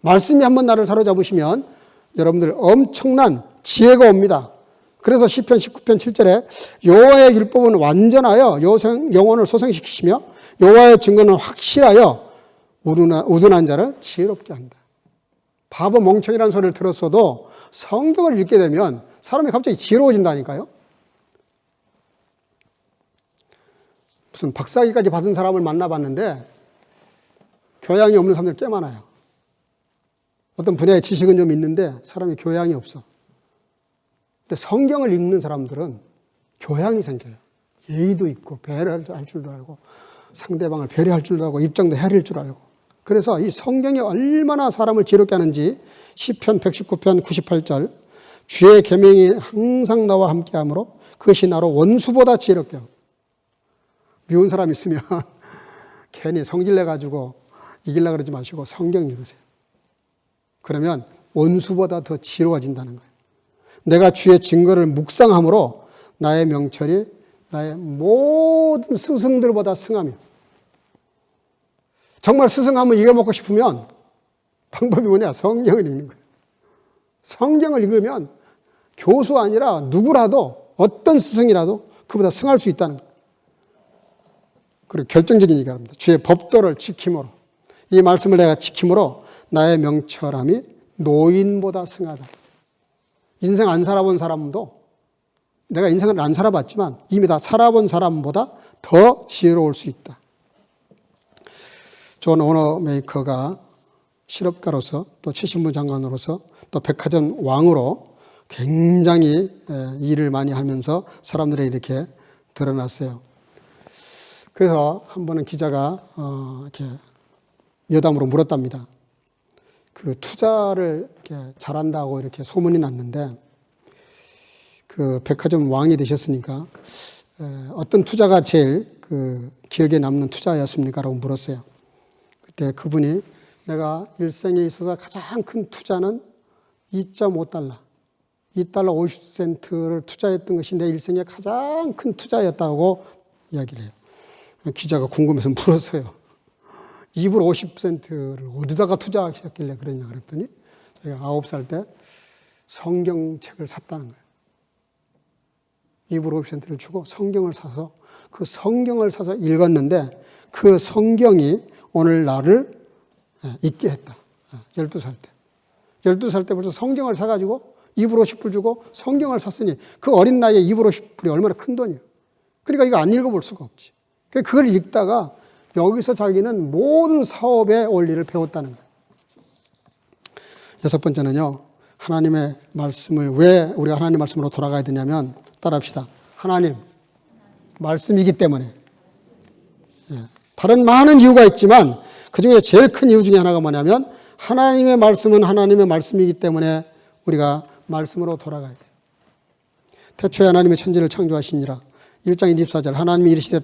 말씀이 한번 나를 사로잡으시면 여러분들 엄청난 지혜가 옵니다. 그래서 시편 19편 7절에 여호와의 율법은 완전하여 영혼을 소생시키시며 여호와의 증거는 확실하여 우둔한 자를 지혜롭게 한다. 바보 멍청이라는 소리를 들었어도 성경을 읽게 되면 사람이 갑자기 지혜로워진다니까요. 무슨 박사학위까지 받은 사람을 만나봤는데 교양이 없는 사람들이 꽤 많아요. 어떤 분야의 지식은 좀 있는데 사람이 교양이 없어. 근데 성경을 읽는 사람들은 교양이 생겨요. 예의도 있고 배려할 줄도 알고 상대방을 배려할 줄도 알고 입장도 헤아릴 줄 알고. 그래서 이 성경이 얼마나 사람을 지혜롭게 하는지 시편 119편 98절 주의 계명이 항상 나와 함께하므로 그것이 나로 원수보다 지혜롭게 하고. 미운 사람 있으면 괜히 성질내가지고 이기려고 그러지 마시고 성경 읽으세요. 그러면 원수보다 더 지혜로워진다는 거예요. 내가 주의 증거를 묵상함으로 나의 명철이 나의 모든 스승들보다 승하며. 정말 스승하면 이겨먹고 싶으면 방법이 뭐냐? 성경을 읽는 거예요. 성경을 읽으면 교수 아니라 누구라도 어떤 스승이라도 그보다 승할 수 있다는 거예요. 그리고 결정적인 얘기를 합니다. 주의 법도를 지킴으로, 이 말씀을 내가 지킴으로 나의 명철함이 노인보다 승하다. 인생 안 살아본 사람도, 내가 인생을 안 살아봤지만 이미 다 살아본 사람보다 더 지혜로울 수 있다. 존 오너메이커가 실업가로서 또 70무 장관으로서 또 백화점 왕으로 굉장히 일을 많이 하면서 사람들에게 이렇게 드러났어요. 그래서 한 번은 기자가 이렇게 여담으로 물었답니다. 그 투자를 이렇게 잘한다고 이렇게 소문이 났는데 그 백화점 왕이 되셨으니까 어떤 투자가 제일 그 기억에 남는 투자였습니까? 라고 물었어요. 그때 그분이 내가 일생에 있어서 가장 큰 투자는 2.5달러, 2달러 50센트를 투자했던 것이 내 일생에 가장 큰 투자였다고 이야기를 해요. 기자가 궁금해서 물었어요. 2불 50센트를 어디다가 투자하셨길래 그랬냐 그랬더니 제가 9살 때 성경책을 샀다는 거예요. 입으로 5%를 주고 성경을 사서 읽었는데 그 성경이 오늘 나를 있게 했다. 12살 때. 12살 때 벌써 성경을 사가지고 입으로 10불 주고 성경을 샀으니 그 어린 나이에 입으로 10불이 얼마나 큰 돈이에요. 그러니까 이거 안 읽어볼 수가 없지. 그걸 읽다가 여기서 자기는 모든 사업의 원리를 배웠다는 거예요. 6번째는요. 하나님의 말씀을 왜 우리가 하나님 말씀으로 돌아가야 되냐면 따라합시다. 하나님 말씀이기 때문에. 다른 많은 이유가 있지만 그중에 제일 큰 이유 중에 하나가 뭐냐면 하나님의 말씀은 하나님의 말씀이기 때문에 우리가 말씀으로 돌아가야 돼요. 태초에 하나님의 천지를 창조하시니라. 1장 24절 하나님이 이르시되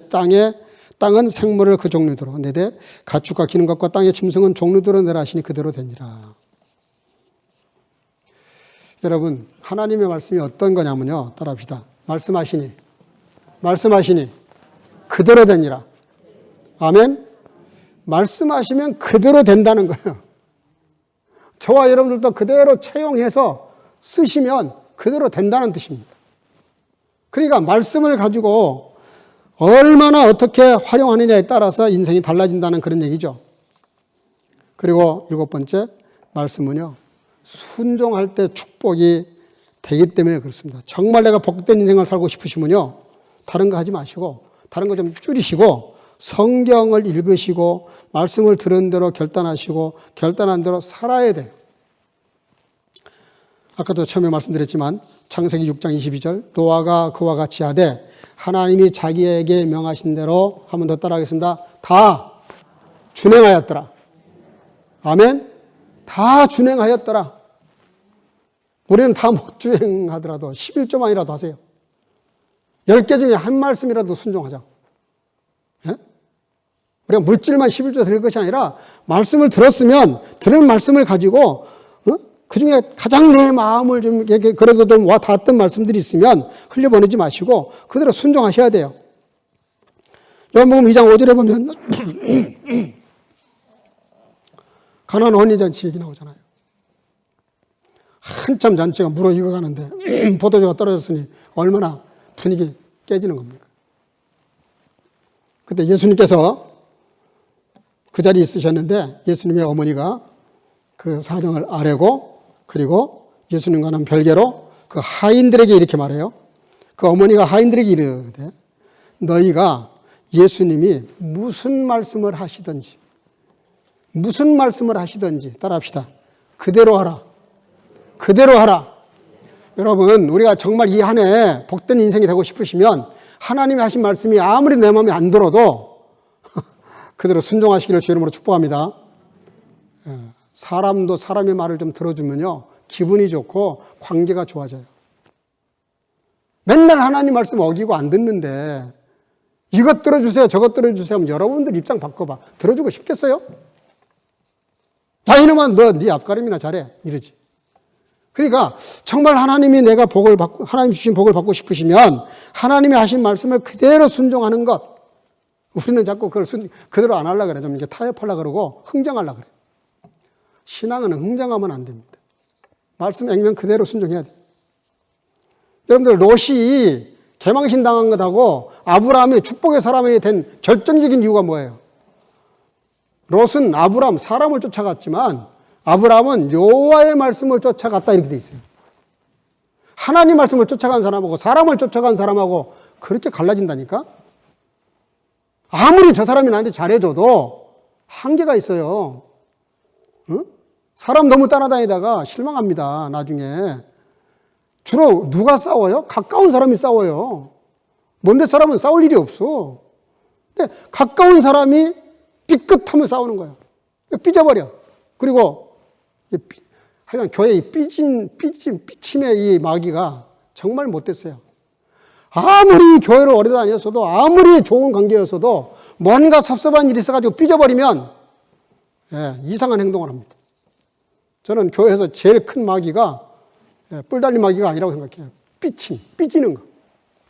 땅은 생물을 그 종류대로 내되 가축과 기는 것과 땅의 짐승은 종류대로 내라 하시니 그대로 되니라. 여러분 하나님의 말씀이 어떤 거냐면요. 따라합시다. 말씀하시니 그대로 되니라. 아멘. 말씀하시면 그대로 된다는 거예요. 저와 여러분들도 그대로 채용해서 쓰시면 그대로 된다는 뜻입니다. 그러니까 말씀을 가지고 얼마나 어떻게 활용하느냐에 따라서 인생이 달라진다는 그런 얘기죠. 그리고 7번째 말씀은요. 순종할 때 축복이 되기 때문에 그렇습니다. 정말 내가 복된 인생을 살고 싶으시면요. 다른 거 하지 마시고 다른 거 좀 줄이시고 성경을 읽으시고 말씀을 들은 대로 결단하시고 결단한 대로 살아야 돼요. 아까도 처음에 말씀드렸지만 창세기 6장 22절 노아가 그와 같이 하되 하나님이 자기에게 명하신 대로 한 번 더 따라하겠습니다. 다 준행하였더라. 아멘. 다 준행하였더라. 우리는 다 못 준행하더라도 11조만이라도 하세요. 10개 중에 한 말씀이라도 순종하자고. 예? 우리가 물질만 11조 드릴 것이 아니라 말씀을 들었으면 들은 말씀을 가지고 그 중에 가장 내 마음을 좀 그래도 좀 와 닿았던 말씀들이 있으면 흘려보내지 마시고 그대로 순종하셔야 돼요. 요한복음 2장 5절에 보면 가나안 혼인잔치 얘기 나오잖아요. 한참 잔치가 무너져가는데 포도주가 떨어졌으니 얼마나 분위기 깨지는 겁니까? 그때 예수님께서 그 자리에 있으셨는데 예수님의 어머니가 그 사정을 아뢰고 그리고 예수님과는 별개로 그 하인들에게 이렇게 말해요. 그 어머니가 하인들에게 이르되 너희가 예수님이 무슨 말씀을 하시든지 따라합시다. 그대로 하라. 여러분 우리가 정말 이 한 해 복된 인생이 되고 싶으시면 하나님이 하신 말씀이 아무리 내 마음에 안 들어도 그대로 순종하시기를 주의 이름으로 축복합니다. 사람도 사람의 말을 좀 들어주면요 기분이 좋고 관계가 좋아져요. 맨날 하나님 말씀 어기고 안 듣는데 이것 들어주세요 저것 들어주세요 하면 여러분들 입장 바꿔봐. 들어주고 싶겠어요? 야 이놈아 너 네 앞가림이나 잘해 이러지. 그러니까 정말 하나님이 하나님 주신 복을 받고 싶으시면 하나님이 하신 말씀을 그대로 순종하는 것. 우리는 자꾸 그걸 그대로 안 하려고 그래. 좀 이렇게 타협하려고 그러고 흥정하려고 그래. 신앙은 흥정하면 안 됩니다. 말씀 액면 그대로 순종해야 돼요. 여러분들 롯이 개망신 당한 것하고 아브라함이 축복의 사람이 된 결정적인 이유가 뭐예요? 롯은 아브라함 사람을 쫓아갔지만 아브라함은 여호와의 말씀을 쫓아갔다 이렇게 돼 있어요. 하나님 말씀을 쫓아간 사람하고 사람을 쫓아간 사람하고 그렇게 갈라진다니까? 아무리 저 사람이 나한테 잘해줘도 한계가 있어요. 응? 사람 너무 따라다니다가 실망합니다. 나중에. 주로 누가 싸워요? 가까운 사람이 싸워요. 먼데 사람은 싸울 일이 없어. 근데 가까운 사람이 삐끗하면 싸우는 거야. 삐져버려. 그리고 하여간 교회의 삐침의 이 마귀가 정말 못됐어요. 아무리 교회를 오래 다녔어도 아무리 좋은 관계였어도 뭔가 섭섭한 일이 있어가지고 삐져버리면 이상한 행동을 합니다. 저는 교회에서 제일 큰 마귀가 뿔 달린 마귀가 아니라고 생각해요. 삐지는 거.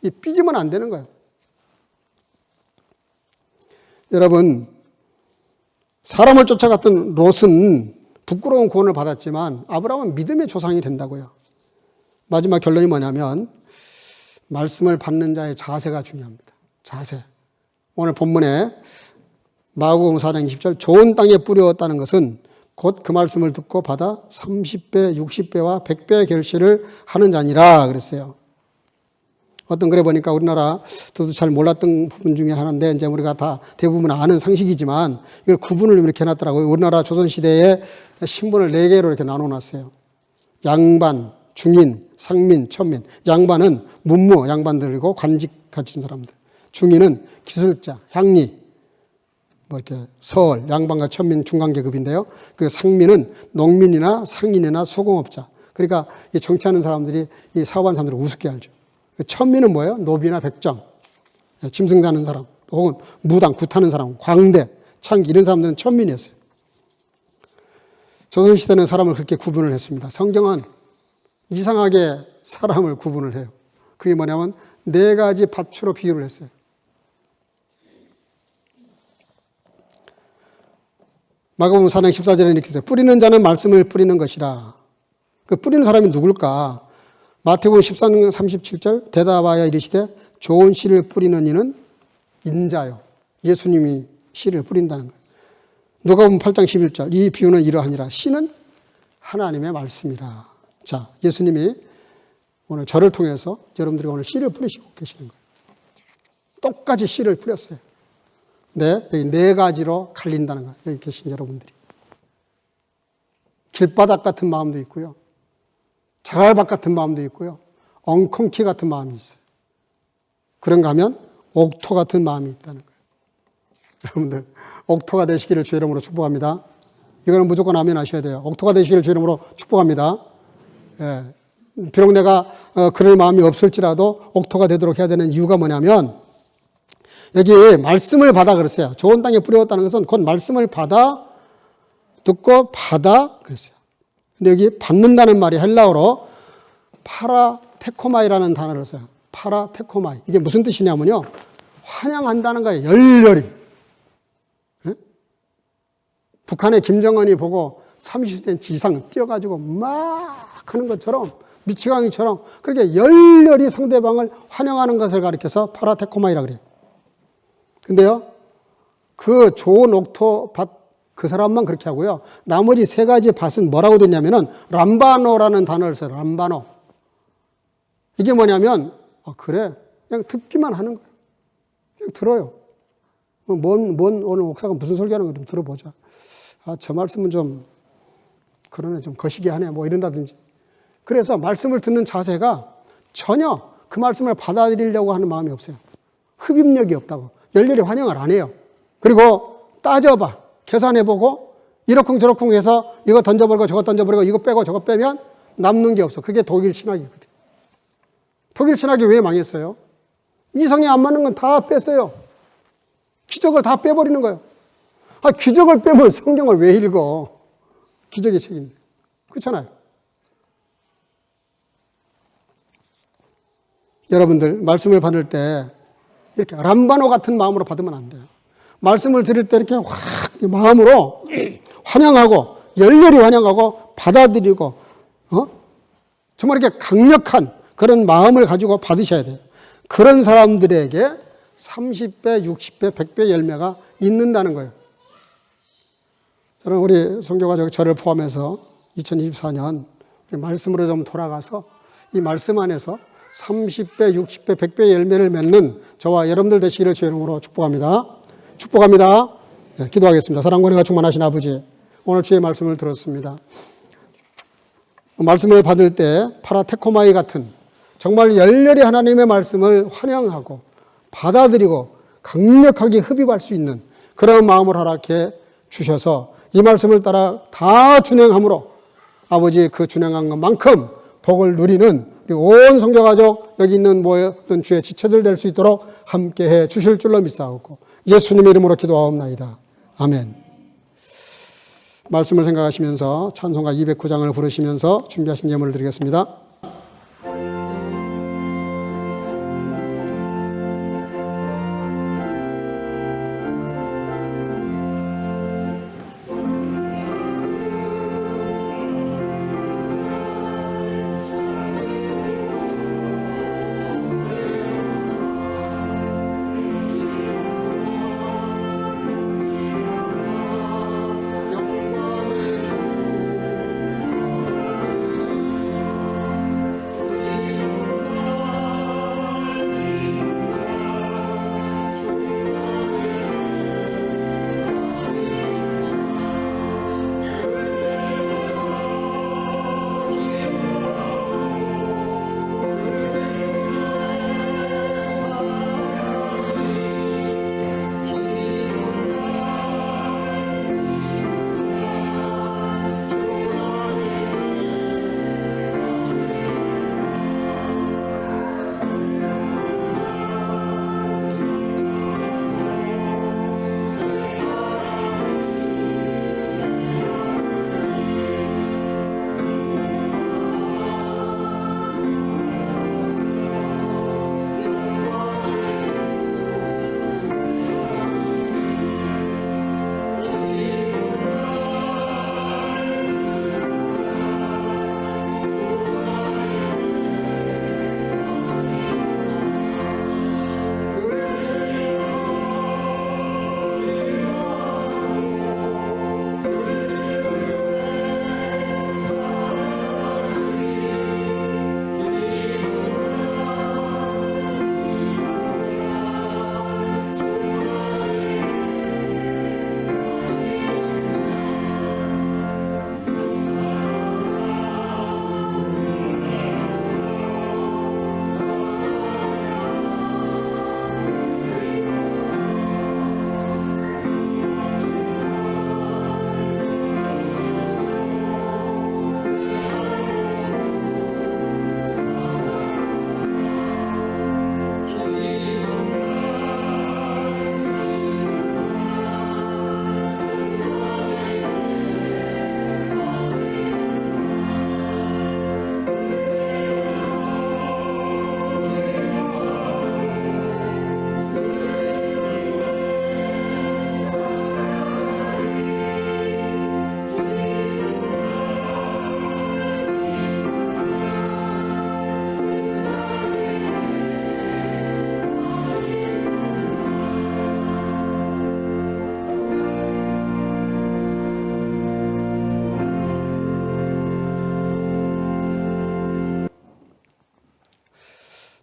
이 삐지면 안 되는 거예요. 여러분, 사람을 쫓아갔던 롯은 부끄러운 구원을 받았지만 아브라함은 믿음의 조상이 된다고요. 마지막 결론이 뭐냐면 말씀을 받는 자의 자세가 중요합니다. 자세. 오늘 본문에 마가복음 4장 20절 좋은 땅에 뿌렸다는 것은 곧 그 말씀을 듣고 받아 30배, 60배와 100배의 결실을 하는 자니라 그랬어요. 어떤 글에 보니까 우리나라 저도 잘 몰랐던 부분 중에 하나인데 이제 우리가 다 대부분 아는 상식이지만 이걸 구분을 이렇게 해놨더라고요. 우리나라 조선시대에 신분을 4개로 이렇게 나눠놨어요. 양반, 중인, 상민, 천민. 양반은 문무 양반들이고 관직 가진 사람들. 중인은 기술자, 향리, 뭐 이렇게 서얼, 양반과 천민 중간계급인데요. 그 상민은 농민이나 상인이나 수공업자. 그러니까 이 정치하는 사람들이 이 사업하는 사람들을 우습게 알죠. 천민은 뭐예요? 노비나 백정, 짐승 자는 사람, 혹은 무당, 굿하는 사람, 광대, 창기 이런 사람들은 천민이었어요. 조선시대는 사람을 그렇게 구분을 했습니다. 성경은 이상하게 사람을 구분을 해요. 그게 뭐냐면 4가지 밭으로 비유를 했어요. 마가복음 4장 14절에 이렇게 써요. 뿌리는 자는 말씀을 뿌리는 것이라. 그 뿌리는 사람이 누굴까? 마태복음 14장 37절 대답하여 이르시되 좋은 씨를 뿌리는 이는 인자요. 예수님이 씨를 뿌린다는 거예요. 누가복음 8장 11절 이 비유는 이러하니라. 씨는 하나님의 말씀이라. 자, 예수님이 오늘 저를 통해서 여러분들이 오늘 씨를 뿌리시고 계시는 거예요. 똑같이 씨를 뿌렸어요. 네, 여기 4가지로 갈린다는 거예요. 여기 계신 여러분들이. 길바닥 같은 마음도 있고요. 자갈밭 같은 마음도 있고요. 엉겅퀴 같은 마음이 있어요. 그런가 하면 옥토 같은 마음이 있다는 거예요. 여러분들 옥토가 되시기를 주의 이름으로 축복합니다. 이거는 무조건 아멘 하셔야 돼요. 옥토가 되시기를 주의 이름으로 축복합니다. 예. 비록 내가 그럴 마음이 없을지라도 옥토가 되도록 해야 되는 이유가 뭐냐면 여기 말씀을 받아 그랬어요. 좋은 땅에 뿌렸다는 것은 곧 말씀을 받아 듣고 받아 그랬어요. 근데 여기 받는다는 말이 헬라어로 파라테코마이라는 단어를 써요. 파라테코마이. 이게 무슨 뜻이냐면요. 환영한다는 거예요. 열렬히. 예? 북한의 김정은이 보고 30cm 이상 뛰어가지고 막 하는 것처럼 미치광이처럼 그렇게 열렬히 상대방을 환영하는 것을 가리켜서 파라테코마이라 그래요. 근데요, 그 좋은 옥토 밭 그 사람만 그렇게 하고요. 나머지 3가지 밭은 뭐라고 됐냐면은 람바노라는 단어를 써요. 람바노. 이게 뭐냐면 그래 그냥 듣기만 하는 거예요. 그냥 들어요. 오늘 목사가 무슨 설교하는 거 좀 들어보자. 저 말씀은 좀 그러네, 좀 거시기 하네, 뭐 이런다든지. 그래서 말씀을 듣는 자세가 전혀 그 말씀을 받아들이려고 하는 마음이 없어요. 흡입력이 없다고. 열렬히 환영을 안 해요. 그리고 따져봐. 계산해보고 이러쿵저러쿵 해서 이거 던져버리고 저거 던져버리고 이거 빼고 저거 빼면 남는 게 없어. 그게 독일 신학이거든요. 독일 신학이 왜 망했어요? 이성에 안 맞는 건 다 뺐어요. 기적을 다 빼버리는 거예요. 기적을 빼면 성경을 왜 읽어? 기적의 책인데. 그렇잖아요. 여러분들 말씀을 받을 때 이렇게 람바노 같은 마음으로 받으면 안 돼요. 말씀을 들을 때 이렇게 확 마음으로 환영하고 열렬히 환영하고 받아들이고 정말 이렇게 강력한 그런 마음을 가지고 받으셔야 돼요. 그런 사람들에게 30배, 60배, 100배 열매가 있는다는 거예요. 저는 우리 선교가족 저를 포함해서 2024년 말씀으로 좀 돌아가서 이 말씀 안에서 30배, 60배, 100배 열매를 맺는 저와 여러분들 되시기를 주의 이름으로 축복합니다. 축복합니다. 네, 기도하겠습니다. 사랑과 은혜가 충만하신 아버지, 오늘 주의 말씀을 들었습니다. 말씀을 받을 때 파라테코마이 같은 정말 열렬히 하나님의 말씀을 환영하고 받아들이고 강력하게 흡입할 수 있는 그런 마음을 허락해 주셔서 이 말씀을 따라 다 준행함으로 아버지 그 준행한 것만큼 복을 누리는 우리 온 성도가족 여기 있는 모든 주의 지체들 될 수 있도록 함께해 주실 줄로 믿사옵고 예수님의 이름으로 기도하옵나이다. 아멘. 말씀을 생각하시면서 찬송가 209장을 부르시면서 준비하신 예물을 드리겠습니다.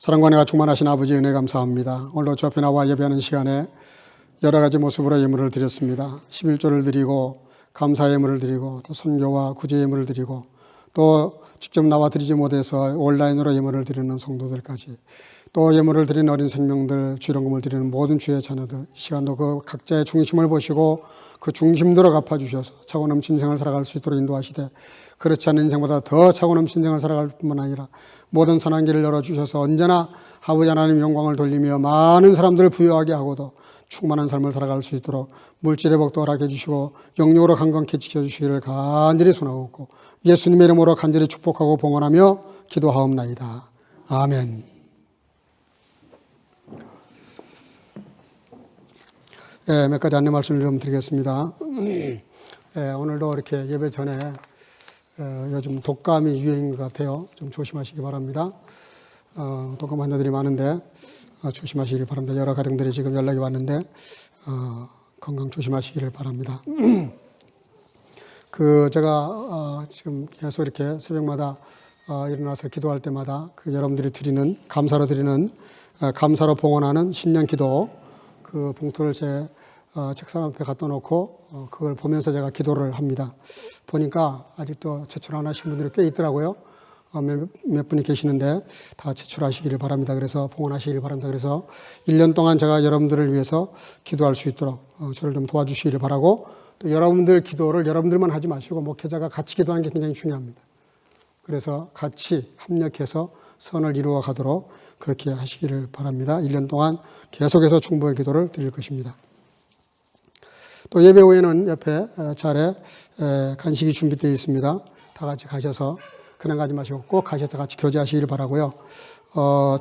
사랑과 은혜가 충만하신 아버지 은혜 감사합니다. 오늘도 주 앞에 나와 예배하는 시간에 여러 가지 모습으로 예물을 드렸습니다. 11조를 드리고 감사의 예물을 드리고 또 선교와 구제 예물을 드리고 또 직접 나와 드리지 못해서 온라인으로 예물을 드리는 성도들까지 또 예물을 드리는 어린 생명들, 주일원금을 드리는 모든 주의 자녀들, 이 시간도 그 각자의 중심을 보시고 그 중심대로 갚아주셔서 차고 넘친 인생을 살아갈 수 있도록 인도하시되, 그렇지 않은 인생보다 더 차고 넘친 인생을 살아갈 뿐만 아니라 모든 선한 길을 열어주셔서 언제나 아버지 하나님 영광을 돌리며 많은 사람들을 부유하게 하고도 충만한 삶을 살아갈 수 있도록 물질의 복도 허락해 주시고 영육으로 강건케 지켜주시기를 간절히 소원하옵고 예수님의 이름으로 간절히 축복하고 봉헌하며 기도하옵나이다. 아멘. 몇 가지 안내 말씀을 좀 드리겠습니다. 오늘도 이렇게 예배 전에 요즘 독감이 유행인 것 같아요. 좀 조심하시기 바랍니다. 독감 환자들이 많은데 조심하시길 바랍니다. 여러 가정들이 지금 연락이 왔는데 건강 조심하시기를 바랍니다. 제가 지금 계속 이렇게 새벽마다 일어나서 기도할 때마다 여러분들이 드리는 감사로 봉헌하는 신년 기도 그 봉투를 제 책상 앞에 갖다 놓고 그걸 보면서 제가 기도를 합니다. 보니까 아직도 제출 안 하신 분들이 꽤 있더라고요. 몇 분이 계시는데 다 제출하시기를 바랍니다. 그래서 봉헌하시기를 바랍니다. 그래서 1년 동안 제가 여러분들을 위해서 기도할 수 있도록 저를 좀 도와주시기를 바라고, 또 여러분들 기도를 여러분들만 하지 마시고 목회자가 같이 기도하는 게 굉장히 중요합니다. 그래서 같이 합력해서 선을 이루어 가도록 그렇게 하시기를 바랍니다. 1년 동안 계속해서 중보의 기도를 드릴 것입니다. 또 예배 후에는 옆에 자리에 간식이 준비되어 있습니다. 다 같이 가셔서 그냥 가지 마시고 꼭 가셔서 같이 교제하시기를 바라고요.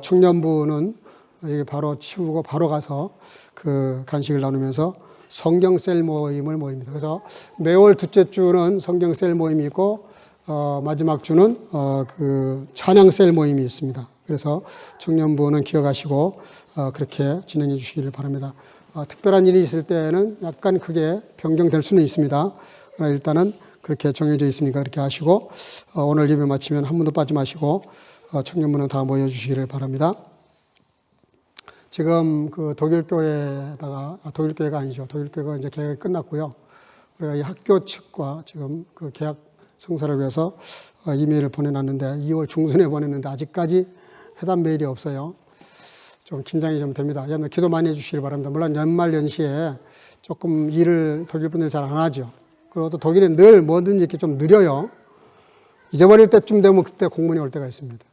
청년부는 여기 바로 치우고 바로 가서 그 간식을 나누면서 성경셀 모임을 모입니다. 그래서 매월 둘째 주는 성경셀 모임이 있고 마지막 주는 그 찬양셀 모임이 있습니다. 그래서 청년부는 기억하시고 그렇게 진행해 주시기를 바랍니다. 특별한 일이 있을 때는 약간 크게 변경될 수는 있습니다. 그러나 일단은 그렇게 정해져 있으니까 그렇게 하시고 오늘 예배 마치면 한 분도 빠지 마시고 청년부는 다 모여주시기를 바랍니다. 지금 그 독일교회가 아니죠. 독일교회가 이제 계약이 끝났고요. 우리가 이 학교 측과 지금 그 계약 성사를 위해서 이메일을 보내놨는데 2월 중순에 보냈는데 아직까지 회담 메일이 없어요. 좀 긴장이 좀 됩니다. 여러분 기도 많이 해주시길 바랍니다. 물론 연말 연시에 조금 일을 독일 분들 잘 안 하죠. 그리고 또 독일은 늘 뭐든지 이렇게 좀 느려요. 잊어버릴 때쯤 되면 그때 공문이 올 때가 있습니다.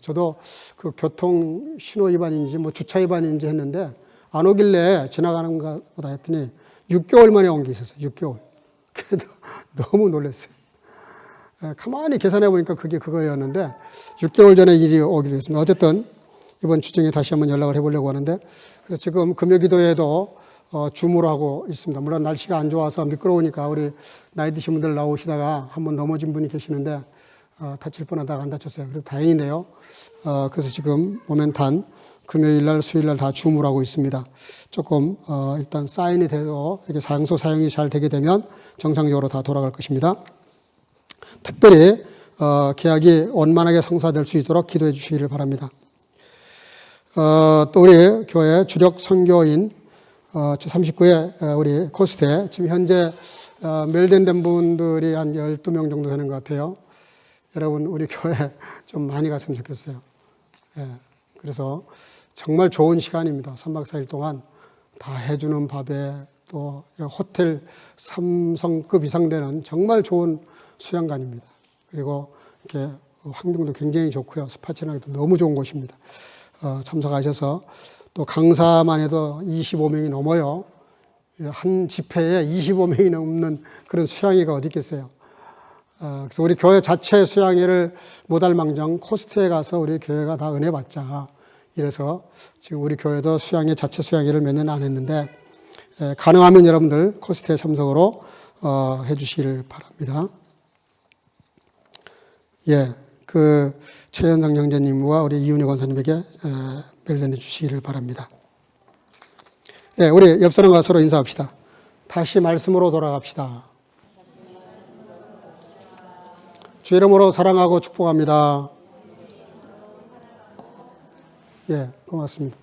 저도 그 교통 신호 위반인지 뭐 주차 위반인지 했는데 안 오길래 지나가는 것보다 했더니 6개월 만에 온 게 있었어요. 6개월. 그래도 너무 놀랐어요. 가만히 계산해 보니까 그게 그거였는데 6개월 전에 일이 오기로 했습니다. 어쨌든 이번 주 중에 다시 한번 연락을 해보려고 하는데, 그래서 지금 금요기도에도 줌으로 하고 있습니다. 물론 날씨가 안 좋아서 미끄러우니까 우리 나이 드신 분들 나오시다가 한번 넘어진 분이 계시는데 다칠 뻔하다가 안 다쳤어요. 그래서 다행이네요. 그래서 지금 모멘탄 금요일날 수요일날 다 줌으로 하고 있습니다. 조금 일단 사인이 돼서 이렇게 장소 사용이 잘 되게 되면 정상적으로 다 돌아갈 것입니다. 특별히 계약이 원만하게 성사될 수 있도록 기도해 주시기를 바랍니다. 또 우리 교회 주력 선교인 제39회 우리 코스트에 지금 현재 멜된된 분들이 한 12명 정도 되는 것 같아요. 여러분 우리 교회 좀 많이 갔으면 좋겠어요. 그래서 정말 좋은 시간입니다. 3박 4일 동안 다 해주는 밥에 또 호텔 3성급 이상 되는 정말 좋은 수양관입니다. 그리고 이렇게 환경도 굉장히 좋고요. 스파 지나기도 너무 좋은 곳입니다. 참석하셔서 또 강사만 해도 25명이 넘어요. 한 집회에 25명이 넘는 그런 수양회가 어디 있겠어요. 그래서 우리 교회 자체 수양회를 못할 망정 코스트에 가서 우리 교회가 다 은혜 받자. 이래서 지금 우리 교회도 수양회 자체 수양회를 몇 년 안 했는데 가능하면 여러분들 코스트에 참석으로 해주시기를 바랍니다. 그 최현상 형제님과 우리 이윤희 권사님에게 멜련해 주시기를 바랍니다. 우리 옆 사람과 서로 인사합시다. 다시 말씀으로 돌아갑시다. 주 이름으로 사랑하고 축복합니다. 예, 고맙습니다.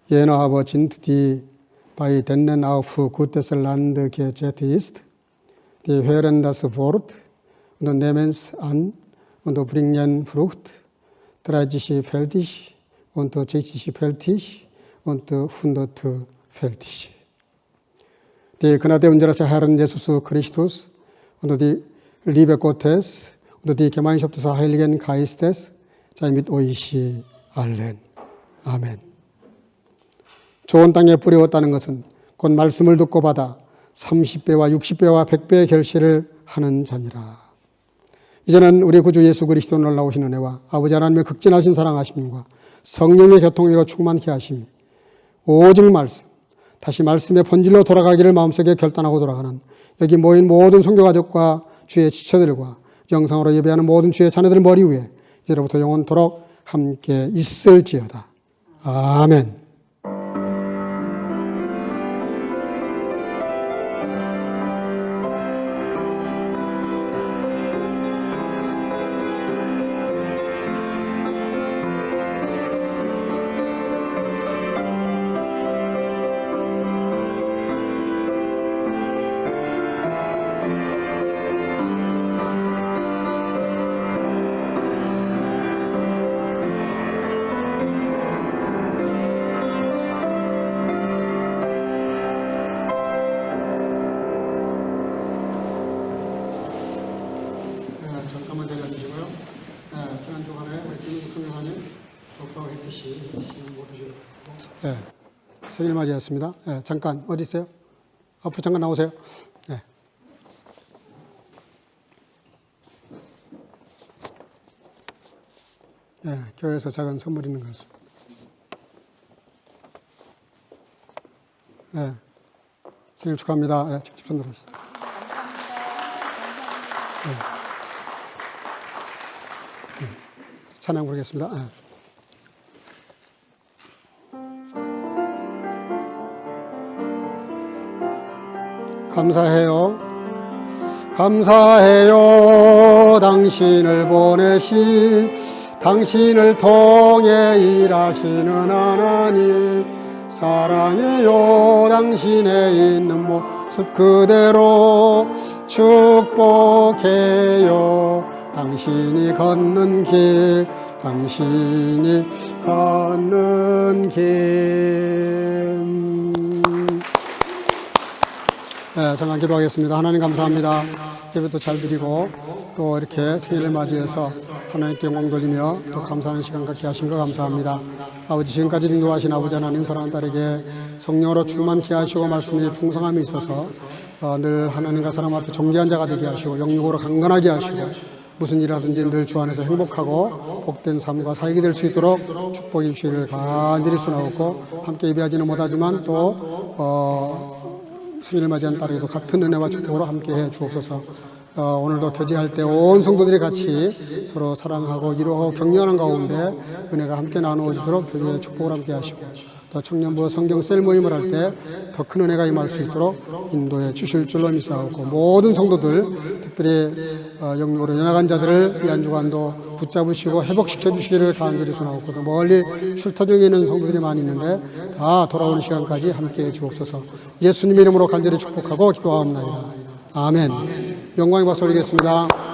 Jener aber sind die bei denen auf gutes Land gesetzt ist, die hören das Wort und nehmen es an und bringen Frucht, 30-fältig und 60-fältig und 100-fältig. Die Gnade unseres Herrn Jesus Christus und die Liebe Gottes und die Gemeinschaft des Heiligen Geistes sei mit euch allen. 아멘. 좋은 땅에 뿌리웠다는 것은 곧 말씀을 듣고 받아 30배와 60배와 100배의 결실을 하는 자니라. 이제는 우리 구주 예수 그리스도 놀라우신 은혜와 아버지 하나님의 극진하신 사랑하심과 성령의 교통으로 충만케 하심이 오직 말씀, 다시 말씀의 본질로 돌아가기를 마음속에 결단하고 돌아가는 여기 모인 모든 선교가족과 주의 지체들과 영상으로 예배하는 모든 주의 자녀들 머리 위에 이제로부터 영원토록 함께 있을지어다. 아멘. 잠깐만 기다려주시고요. 지난 주간에 우리 김은숙 선교사님 독서와 했듯이 모두시고 생일 맞이했습니다. 잠깐 어디 있어요? 앞으로 잠깐 나오세요. 교회에서 작은 선물 있는 것 같습니다. 생일 축하합니다. 직접 손 들어주세요. 찬양 부르겠습니다. 감사해요. 감사해요. 당신을 보내신 당신을 통해 일하시는 하나님 사랑해요. 당신의 있는 모습 그대로 축복해요. 당신이 걷는 길, 당신이 걷는 길. 잠깐 기도하겠습니다. 하나님 감사합니다. 예배도 잘 드리고 또 이렇게 생일을 맞이해서 하나님께 영광 돌리며 또 감사하는 시간 갖게 하신 거 감사합니다. 아버지 지금까지 인도하신 아버지 하나님 사랑하는 딸에게 성령으로 충만케 하시고 말씀에 풍성함이 있어서 늘 하나님과 사람 앞에 존귀한 자가 되게 하시고 영육으로 강건하게 하시고 무슨 일하든지 늘 주 안에서 행복하고 복된 삶과 사역이 될 수 있도록 축복의 주시를 간절히 소원하고 함께 예배하지는 못하지만 또 생일을 맞이한 딸에게도 같은 은혜와 축복으로 함께해 주옵소서. 오늘도 교제할 때 온 성도들이 같이 서로 사랑하고 이루고 격려하는 가운데 은혜가 함께 나누어지도록 교제의 축복을 함께 하시고 또 청년부 성경 셀 모임을 할 때 더 큰 은혜가 임할 수 있도록 인도해 주실 줄로 믿사옵고 모든 성도들 특별히 영육으로 연약한 자들을 이 한 주간도 붙잡으시고 회복시켜 주시기를 간절히 소원하옵고 또 멀리 출타 중에 있는 성도들이 많이 있는데 다 돌아오는 시간까지 함께해 주옵소서. 예수님 이름으로 간절히 축복하고 기도하옵나이다. 아멘. 영광의 박수 올리겠습니다.